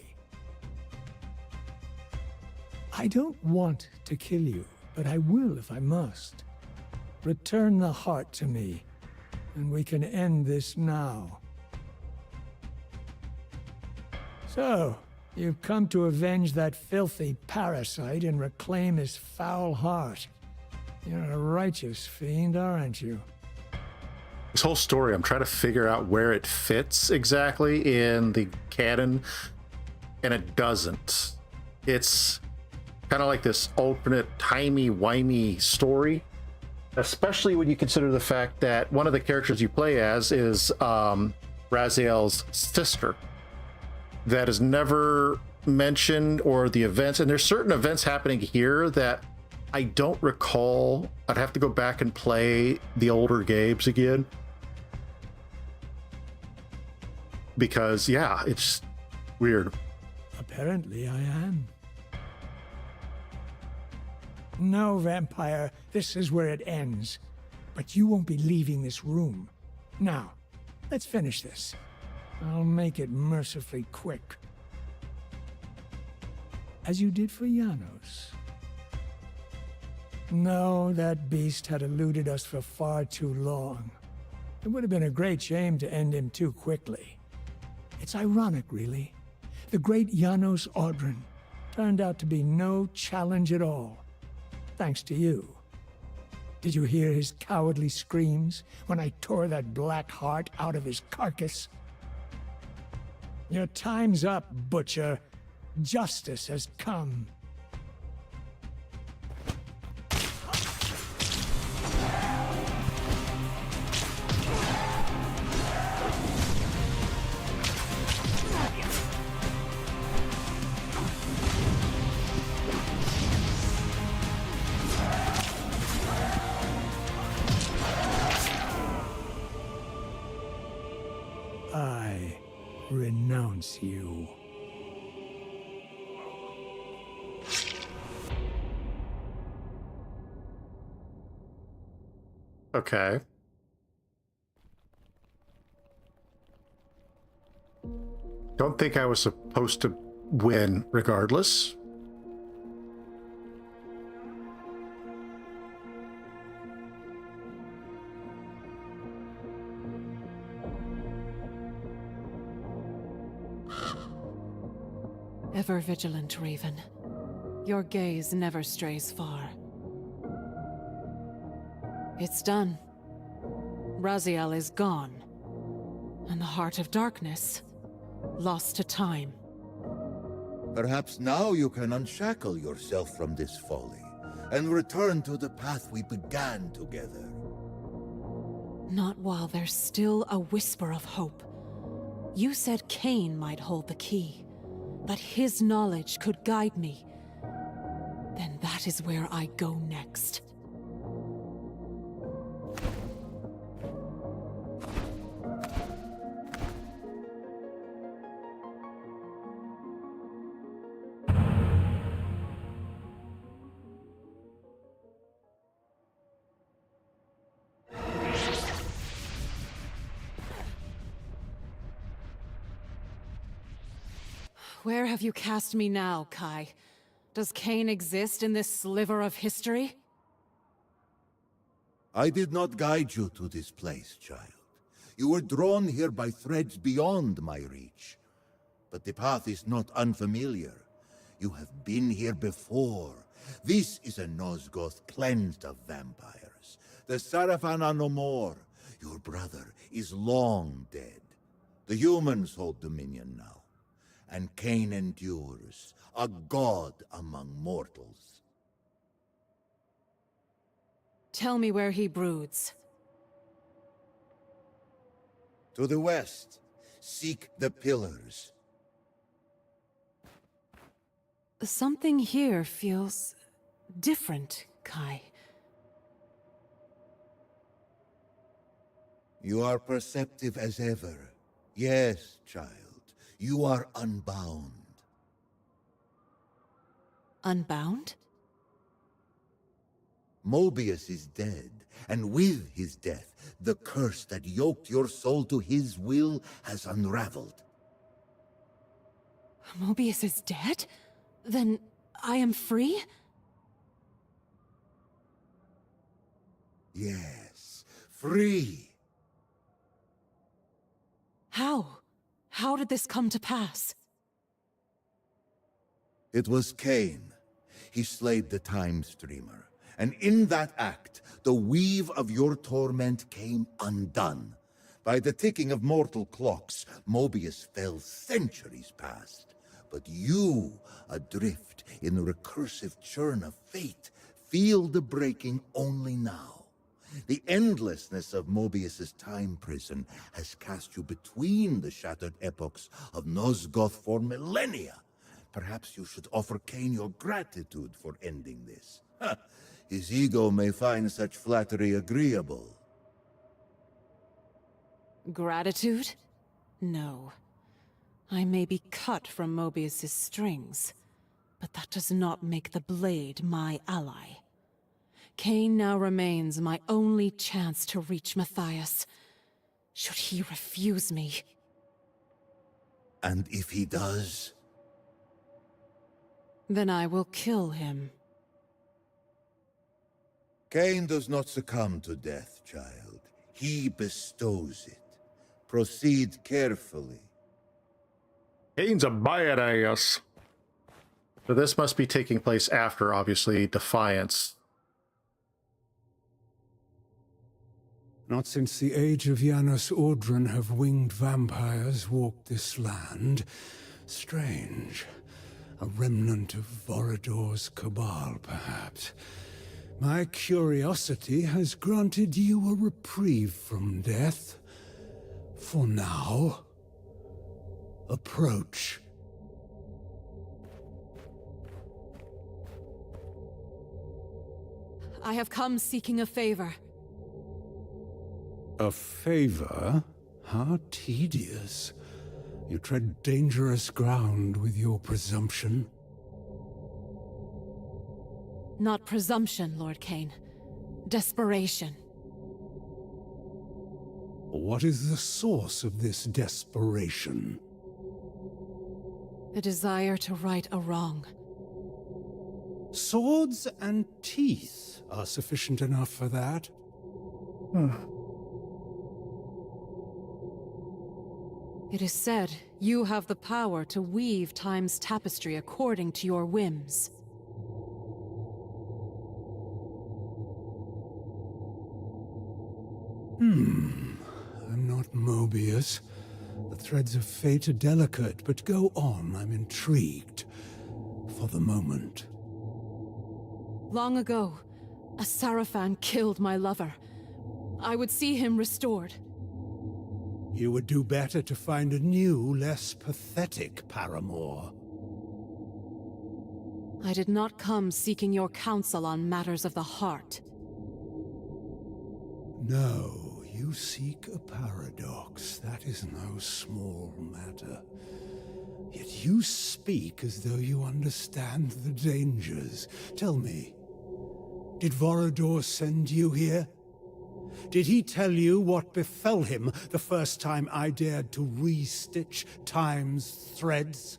I don't want to kill you, but I will if I must. Return the heart to me, and we can end this now. So, you've come to avenge that filthy parasite and reclaim his foul heart. You're a righteous fiend, aren't you? This whole story, I'm trying to figure out where it fits exactly in the canon, and it doesn't. It's kind of like this alternate timey-wimey story, especially when you consider the fact that one of the characters you play as is Raziel's sister. That is never mentioned, or the events, and there's certain events happening here that I don't recall. I'd have to go back and play the older games again, because yeah, it's weird. Apparently I am. No, Vampire, this is where it ends. But you won't be leaving this room. Now, let's finish this. I'll make it mercifully quick. As you did for Janos. No, that beast had eluded us for far too long. It would have been a great shame to end him too quickly. It's ironic, really. The great Janos Audron turned out to be no challenge at all, thanks to you. Did you hear his cowardly screams when I tore that black heart out of his carcass? Your time's up, Butcher. Justice has come. I renounce you. Okay. Don't think I was supposed to win regardless. Ever vigilant, Raven. Your gaze never strays far. It's done. Raziel is gone. And the Heart of Darkness, lost to time. Perhaps now you can unshackle yourself from this folly, and return to the path we began together. Not while there's still a whisper of hope. You said Cain might hold the key, that his knowledge could guide me. Then that is where I go next. Where have you cast me now, Kai? Does Cain exist in this sliver of history? I did not guide you to this place, child. You were drawn here by threads beyond my reach. But the path is not unfamiliar. You have been here before. This is a Nosgoth cleansed of vampires. The Sarafan are no more. Your brother is long dead. The humans hold dominion now. And Cain endures, a god among mortals. Tell me where he broods. To the west, seek the pillars. Something here feels different, Kai. You are perceptive as ever. Yes, child. You are unbound. Unbound? Mobius is dead, and with his death, the curse that yoked your soul to his will has unraveled. Mobius is dead? Then I am free? Yes, free. How? How did this come to pass? It was Cain. He slayed the Time Streamer, and in that act, the weave of your torment came undone. By the ticking of mortal clocks, Mobius fell centuries past. But you, adrift in the recursive churn of fate, feel the breaking only now. The endlessness of Mobius's time prison has cast you between the shattered epochs of Nosgoth for millennia. Perhaps you should offer Cain your gratitude for ending this. His ego may find such flattery agreeable. Gratitude? No. I may be cut from Mobius's strings, but that does not make the blade my ally. Cain now remains my only chance to reach Matthias. Should he refuse me? And if he does? Then I will kill him. Cain does not succumb to death, child. He bestows it. Proceed carefully. Cain's a badass. So this must be taking place after, obviously, Defiance. Not since the age of Janus Audron have winged vampires walked this land. Strange. A remnant of Vorador's cabal, perhaps. My curiosity has granted you a reprieve from death. For now. Approach. I have come seeking a favor. A favor? How tedious. You tread dangerous ground with your presumption. Not presumption, Lord Cain. Desperation. What is the source of this desperation? The desire to right a wrong. Swords and teeth are sufficient enough for that. It is said you have the power to weave time's tapestry according to your whims. I'm not Mobius. The threads of fate are delicate, but go on, I'm intrigued. For the moment. Long ago, a Sarafan killed my lover. I would see him restored. You would do better to find a new, less pathetic paramour. I did not come seeking your counsel on matters of the heart. No, you seek a paradox. That is no small matter. Yet you speak as though you understand the dangers. Tell me, did Vorador send you here? Did he tell you what befell him the first time I dared to re-stitch time's threads?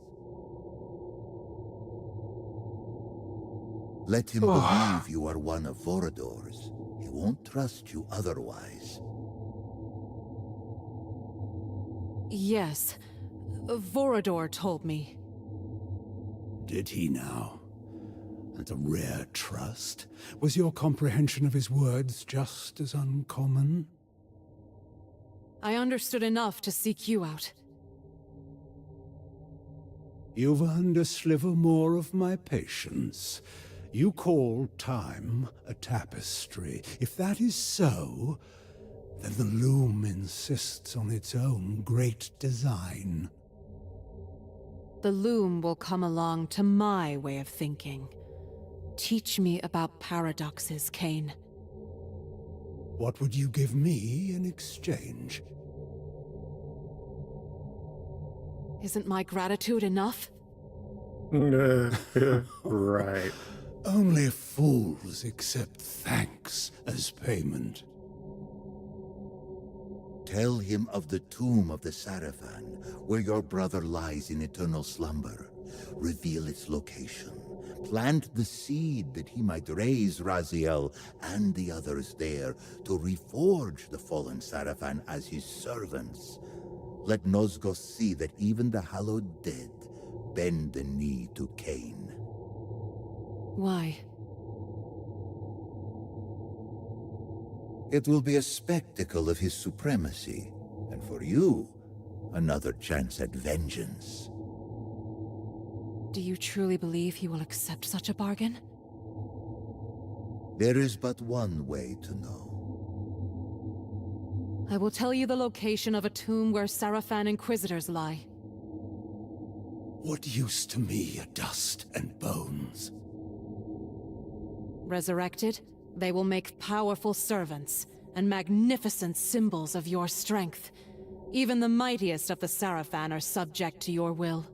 Let him believe you are one of Vorador's. He won't trust you otherwise. Yes, Vorador told me. Did he now? And a rare trust? Was your comprehension of his words just as uncommon? I understood enough to seek you out. You've earned a sliver more of my patience. You call time a tapestry. If that is so, then the loom insists on its own great design. The loom will come along to my way of thinking. Teach me about paradoxes, Kane. What would you give me in exchange? Isn't my gratitude enough? Right. Only fools accept thanks as payment. Tell him of the tomb of the Sarafan, where your brother lies in eternal slumber. Reveal its location. Plant the seed that he might raise Raziel and the others there to reforge the fallen Sarafan as his servants. Let Nosgoth see that even the hallowed dead bend the knee to Cain. Why? It will be a spectacle of his supremacy, and for you, another chance at vengeance. Do you truly believe he will accept such a bargain? There is but one way to know. I will tell you the location of a tomb where Sarafan Inquisitors lie. What use to me are dust and bones? Resurrected, they will make powerful servants and magnificent symbols of your strength. Even the mightiest of the Sarafan are subject to your will.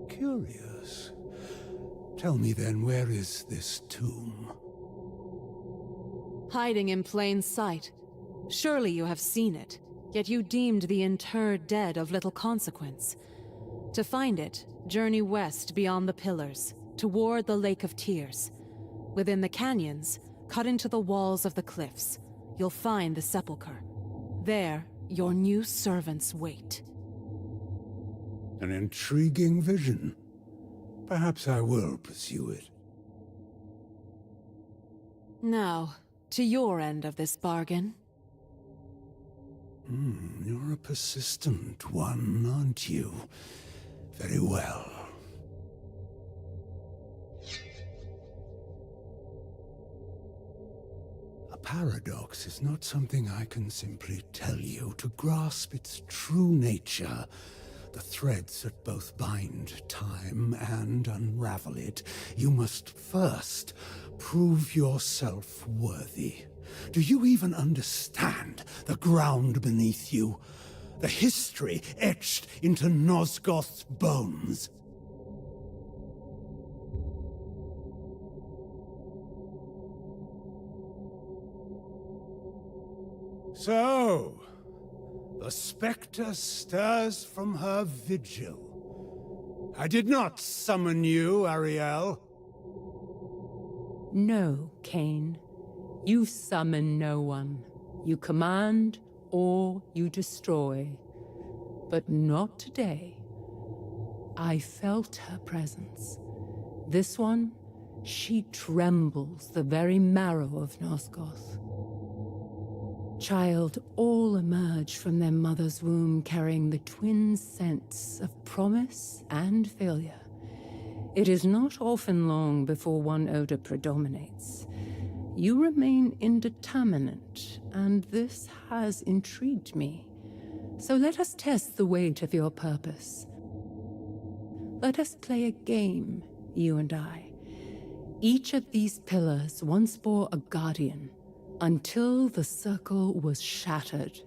Curious. Tell me then, where is this tomb? Hiding in plain sight. Surely you have seen it, yet you deemed the interred dead of little consequence. To find it, journey west beyond the pillars, toward the Lake of Tears. Within the canyons, cut into the walls of the cliffs, you'll find the sepulchre. There, your new servants wait. An intriguing vision. Perhaps I will pursue it. Now, to your end of this bargain. You're a persistent one, aren't you? Very well. A paradox is not something I can simply tell you. To grasp its true nature, the threads that both bind time and unravel it, you must first prove yourself worthy. Do you even understand the ground beneath you? The history etched into Nosgoth's bones? So, the spectre stirs from her vigil. I did not summon you, Ariel. No, Cain. You summon no one. You command or you destroy. but not today. I felt her presence. This one, she trembles the very marrow of Nosgoth. Child, all emerge from their mother's womb carrying the twin scents of promise and failure. It is not often long before one odor predominates. You remain indeterminate, and this has intrigued me. So let us test the weight of your purpose. Let us play a game, you and I. Each of these pillars once bore a guardian, until the circle was shattered.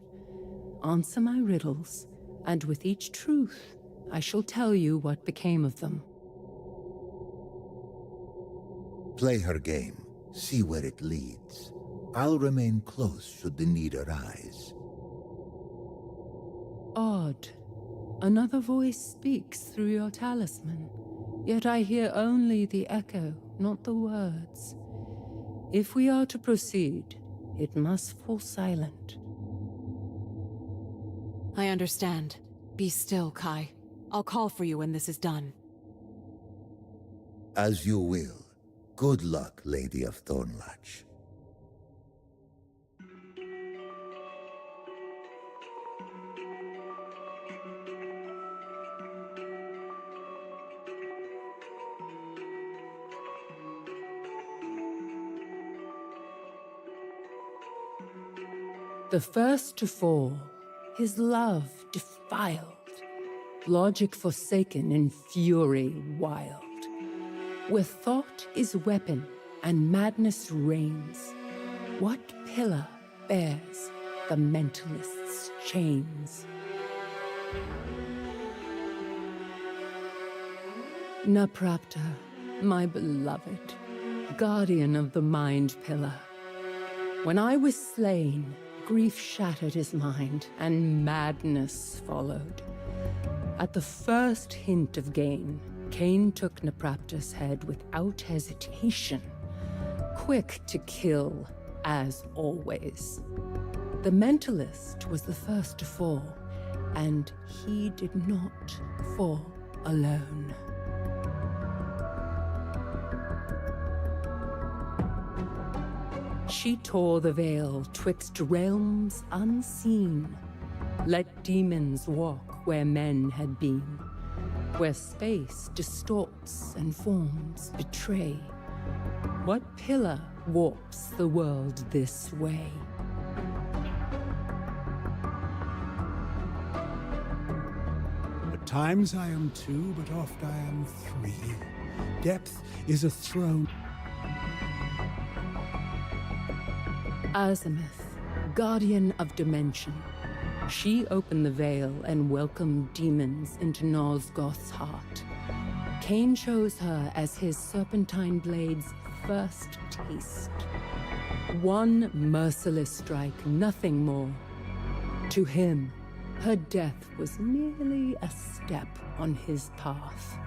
Answer my riddles, and with each truth, I shall tell you what became of them. Play her game. See where it leads. I'll remain close should the need arise. Odd. Another voice speaks through your talisman, yet I hear only the echo, not the words. If we are to proceed, it must fall silent. I understand. Be still, Kai. I'll call for you when this is done. As you will. Good luck, Lady of Thornlatch. The first to fall, his love defiled, logic forsaken in fury wild. Where thought is weapon and madness reigns, what pillar bears the mentalist's chains? Naprapta, my beloved, guardian of the mind pillar. When I was slain, grief shattered his mind, and madness followed. At the first hint of gain, Cain took Naprapta's head without hesitation, quick to kill, as always. The mentalist was the first to fall, and he did not fall alone. She tore the veil twixt realms unseen. Let demons walk where men had been, where space distorts and forms betray. What pillar warps the world this way? At times I am two, but oft I am three. Depth is a throne. Azimith, guardian of dimension. She opened the veil and welcomed demons into Nosgoth's heart. Cain chose her as his serpentine blade's first taste. One merciless strike, nothing more. To him, her death was merely a step on his path.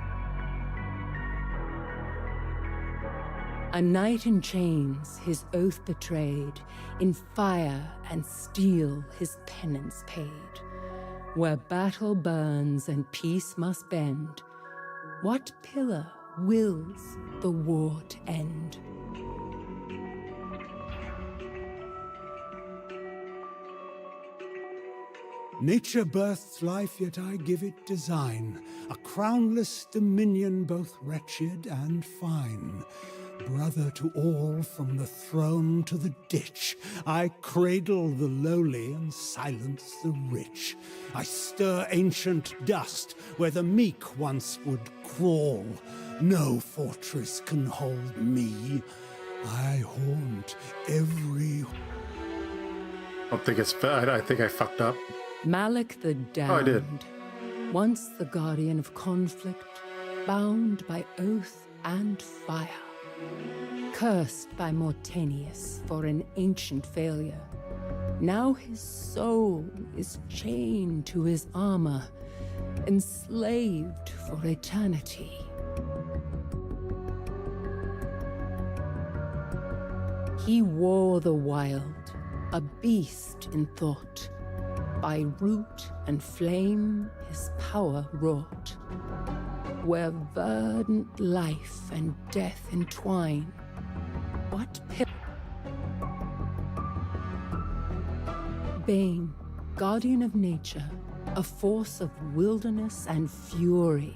A knight in chains, his oath betrayed, in fire and steel his penance paid. Where battle burns and peace must bend, what pillar wills the war to end? Nature births life, yet I give it design. A crownless dominion, both wretched and fine. Brother to all, from the throne to the ditch, I cradle the lowly and silence the rich. I stir ancient dust where the meek once would crawl. No fortress can hold me. I haunt every... I don't think it's bad. I think I fucked up. Malik the Damned. Oh, I did. Once the guardian of conflict, bound by oath and fire. Cursed by Mortanius for an ancient failure. Now his soul is chained to his armor, enslaved for eternity. He wore the wild, a beast in thought. By root and flame his power wrought. Where verdant life and death entwine, what Bane, guardian of nature, a force of wilderness and fury.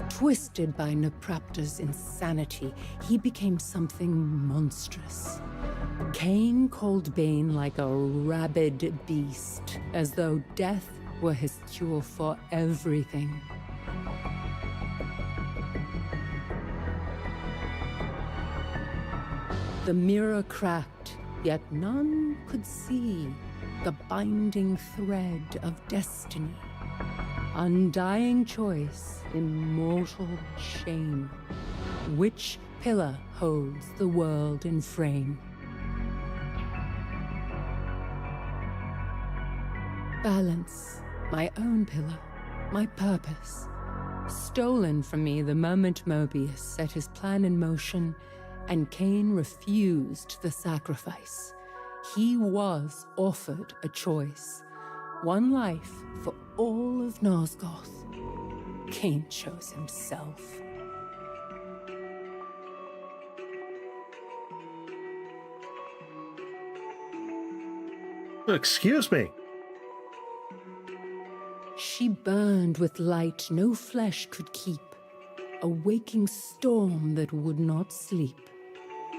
Twisted by Napraptor's insanity, he became something monstrous. Cain called Bane like a rabid beast, as though death were his cure for everything. The mirror cracked, yet none could see the binding thread of destiny. Undying choice, immortal shame. Which pillar holds the world in frame? Balance, my own pillar, my purpose. Stolen from me the moment Mobius set his plan in motion, and Cain refused the sacrifice. He was offered a choice. One life for all of Nosgoth. Cain chose himself. Excuse me. She burned with light no flesh could keep, a waking storm that would not sleep,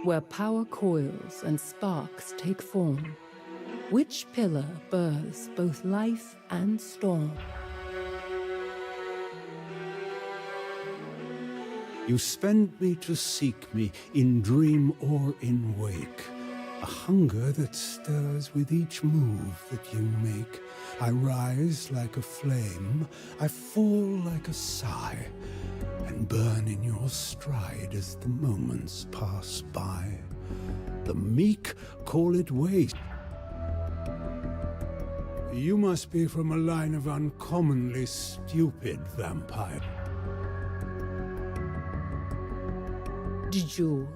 where power coils and sparks take form. Which pillar births both life and storm? You spend me to seek me in dream or in wake. A hunger that stirs with each move that you make. I rise like a flame, I fall like a sigh, and burn in your stride as the moments pass by. The meek call it waste. You must be from a line of uncommonly stupid vampire. Jewel.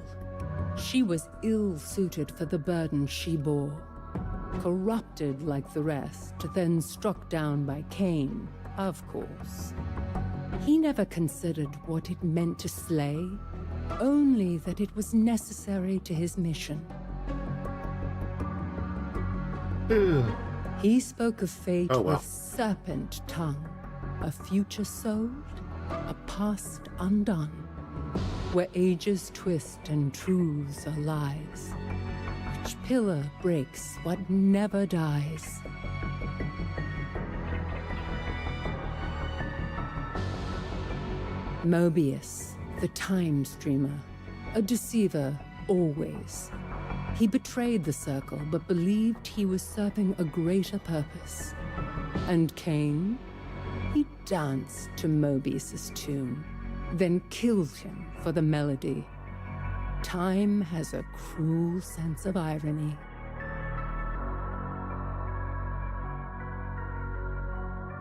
She was ill-suited for the burden she bore. Corrupted like the rest, then struck down by Cain, of course. He never considered what it meant to slay, only that it was necessary to his mission. He spoke of fate with serpent tongue, a future sowed, a past undone, where ages twist and truths are lies. Which pillar breaks what never dies? Mobius, the time streamer, a deceiver always. He betrayed the circle, but believed he was serving a greater purpose. And Cain? He danced to Mobius's tune, then killed him for the melody. Time has a cruel sense of irony.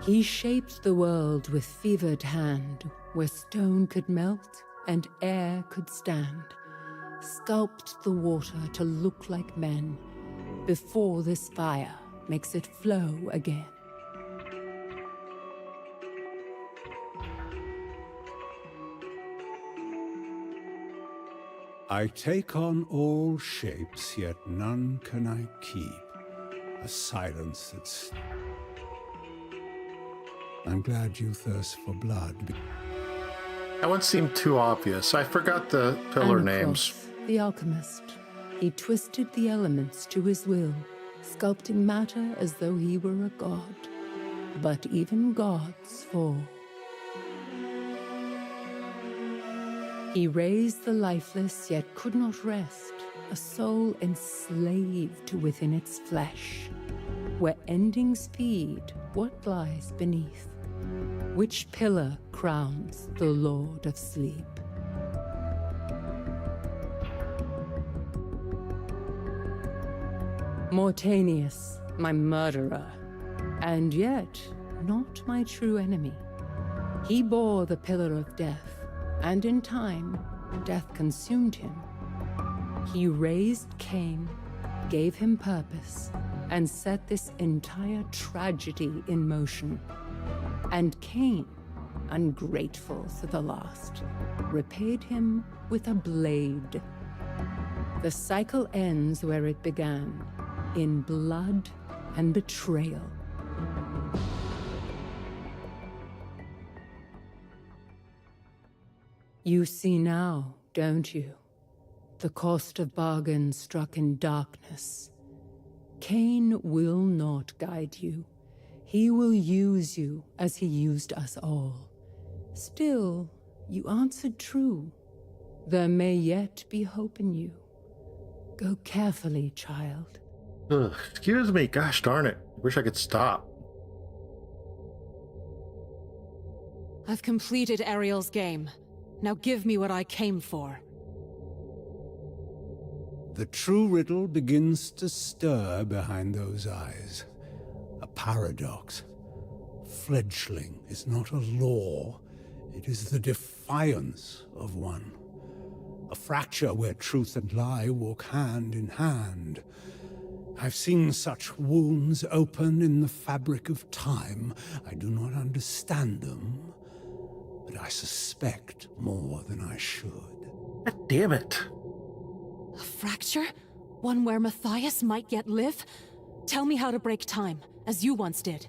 He shaped the world with fevered hand, where stone could melt and air could stand. Sculpt the water to look like men, before this fire makes it flow again. I take on all shapes, yet none can I keep. A silence that's... I'm glad you thirst for blood. That one seemed too obvious. I forgot the pillar names. The alchemist. He twisted the elements to his will, sculpting matter as though he were a god. But even gods fall. He raised the lifeless, yet could not rest, a soul enslaved within its flesh. Where endings feed, what lies beneath? Which pillar crowns the Lord of Sleep? Mortanius, my murderer, and yet not my true enemy. He bore the pillar of death, and in time, death consumed him. He raised Cain, gave him purpose, and set this entire tragedy in motion. And Cain, ungrateful to the last, repaid him with a blade. The cycle ends where it began, in blood and betrayal. You see now, don't you? The cost of bargain struck in darkness. Cain will not guide you. He will use you as he used us all. Still, you answered true. There may yet be hope in you. Go carefully, child. Ugh, excuse me, gosh darn it. Wish I could stop. I've completed Ariel's game. Now give me what I came for. The true riddle begins to stir behind those eyes. A paradox. Fledgling is not a law. It is the defiance of one. A fracture where truth and lie walk hand in hand. I've seen such wounds open in the fabric of time. I do not understand them, but I suspect more than I should. God damn it. A fracture? One where Matthias might yet live? Tell me how to break time, as you once did.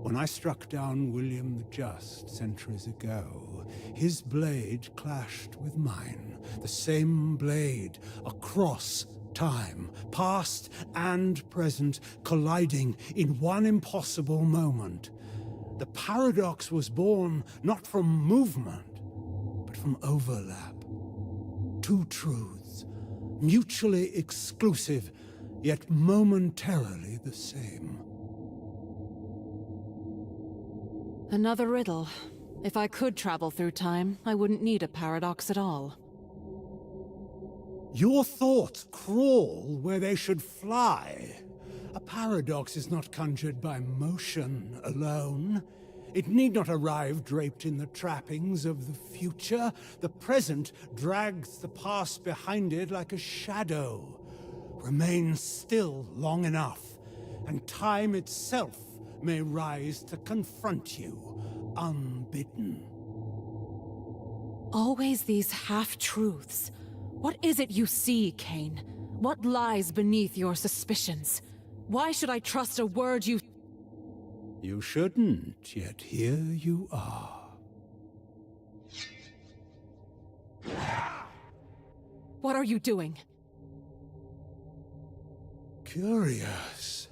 When I struck down William the Just centuries ago, his blade clashed with mine. The same blade, across time, past and present, colliding in one impossible moment. The paradox was born not from movement, but from overlap. Two truths, mutually exclusive, yet momentarily the same. Another riddle. If I could travel through time, I wouldn't need a paradox at all. Your thoughts crawl where they should fly. A paradox is not conjured by motion alone. It need not arrive draped in the trappings of the future. The present drags the past behind it like a shadow. Remain still long enough, and time itself may rise to confront you, unbidden. Always these half-truths. What is it you see, Cain? What lies beneath your suspicions? Why should I trust a word you... You shouldn't, yet here you are. What are you doing? Curious.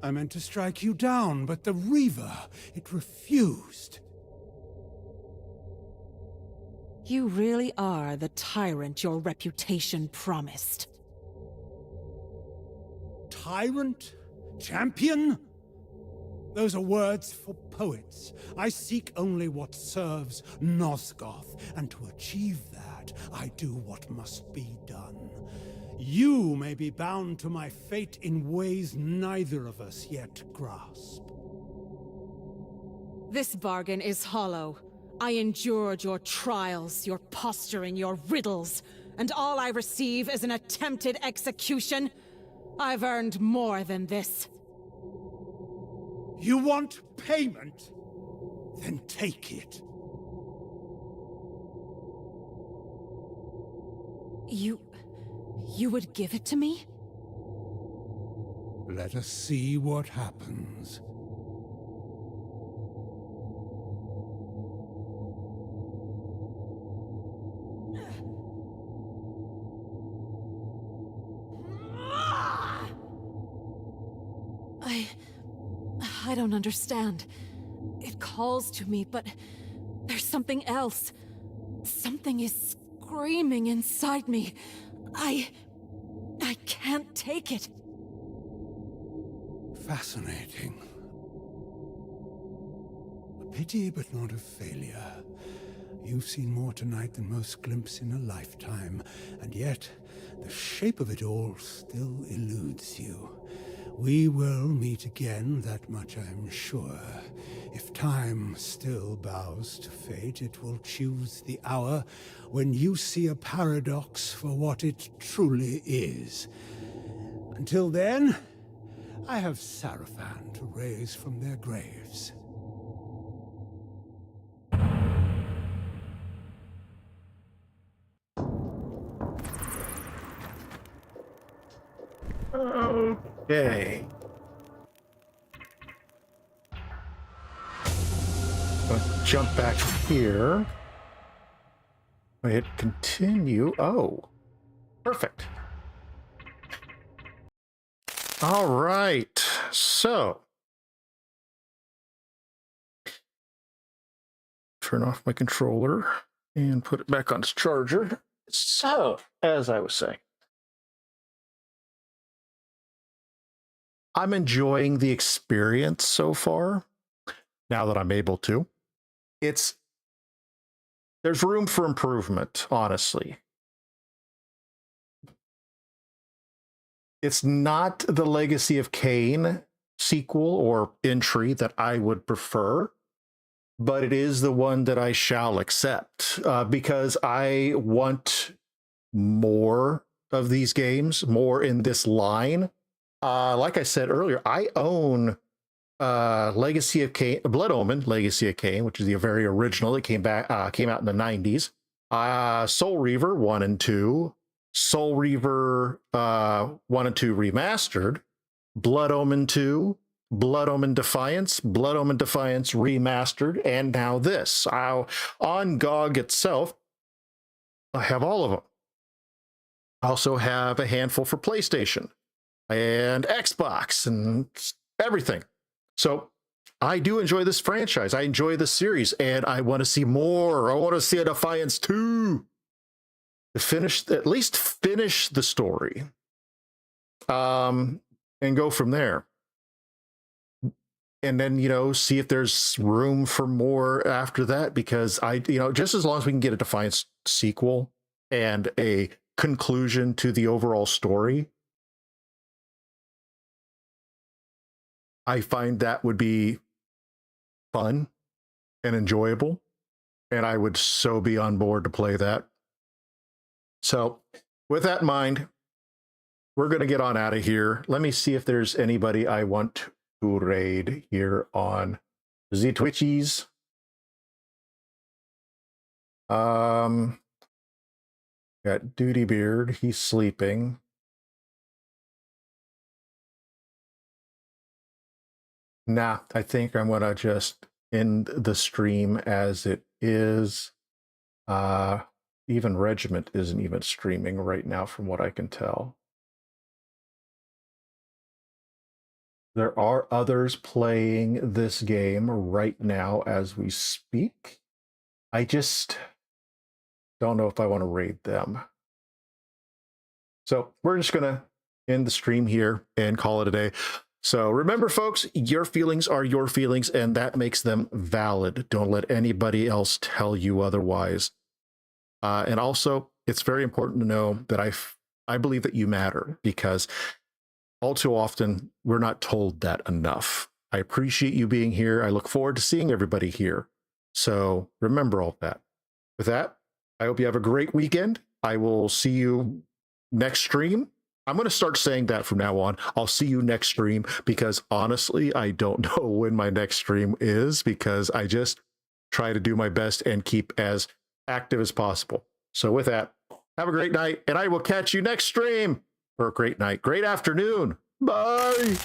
I meant to strike you down, but the Reaver, it refused. You really are the tyrant your reputation promised. Tyrant? Champion? Those are words for poets. I seek only what serves Nosgoth, and to achieve that, I do what must be done. You may be bound to my fate in ways neither of us yet grasp. This bargain is hollow. I endured your trials, your posturing, your riddles, and all I receive is an attempted execution. I've earned more than this. You want payment? Then take it. You would give it to me? Let us see what happens. I don't understand. It calls to me, but there's something else. Something is screaming inside me. I can't take it. Fascinating. A pity, but not a failure. You've seen more tonight than most glimpse in a lifetime, and yet the shape of it all still eludes you. We will meet again, that much I'm sure. If time still bows to fate, it will choose the hour when you see a paradox for what it truly is. Until then, I have Sarafan to raise from their graves. Okay. Let's jump back here. I hit continue. Oh, perfect. All right. So, turn off my controller and put it back on its charger. So, as I was saying, I'm enjoying the experience so far. Now that I'm able to, there's room for improvement, honestly. It's not the Legacy of Kain sequel or entry that I would prefer, but it is the one that I shall accept because I want more of these games, more in this line. Like I said earlier, I own Legacy of Kain, Blood Omen, Legacy of Kain, which is the very original. It came out in the 90s. Soul Reaver 1 and 2, Soul Reaver 1 and 2 remastered, Blood Omen 2, Blood Omen Defiance, Blood Omen Defiance remastered, and now this. On GOG itself, I have all of them. I also have a handful for PlayStation and Xbox and everything. So I do enjoy this franchise. I enjoy this series, and I want to see more. I want to see a Defiance 2 to at least finish the story, and go from there. And then, see if there's room for more after that, because just as long as we can get a Defiance sequel and a conclusion to the overall story, I find that would be fun and enjoyable, and I would so be on board to play that. So with that in mind, we're going to get on out of here. Let me see if there's anybody I want to raid here on the Twitchies. Got Duty Beard, he's sleeping. Nah, I think I'm gonna just end the stream as it is. Even Regiment isn't even streaming right now from what I can tell. There are others playing this game right now as we speak. I just don't know if I want to raid them. So we're just gonna end the stream here and call it a day. So remember, folks, your feelings are your feelings, and that makes them valid. Don't let anybody else tell you otherwise. And also, it's very important to know that I believe that you matter, because all too often we're not told that enough. I appreciate you being here. I look forward to seeing everybody here. So remember all that. With that, I hope you have a great weekend. I will see you next stream. I'm going to start saying that from now on. I'll see you next stream, because honestly, I don't know when my next stream is, because I just try to do my best and keep as active as possible. So with that, have a great night, and I will catch you next stream. Or a great night, great afternoon. Bye.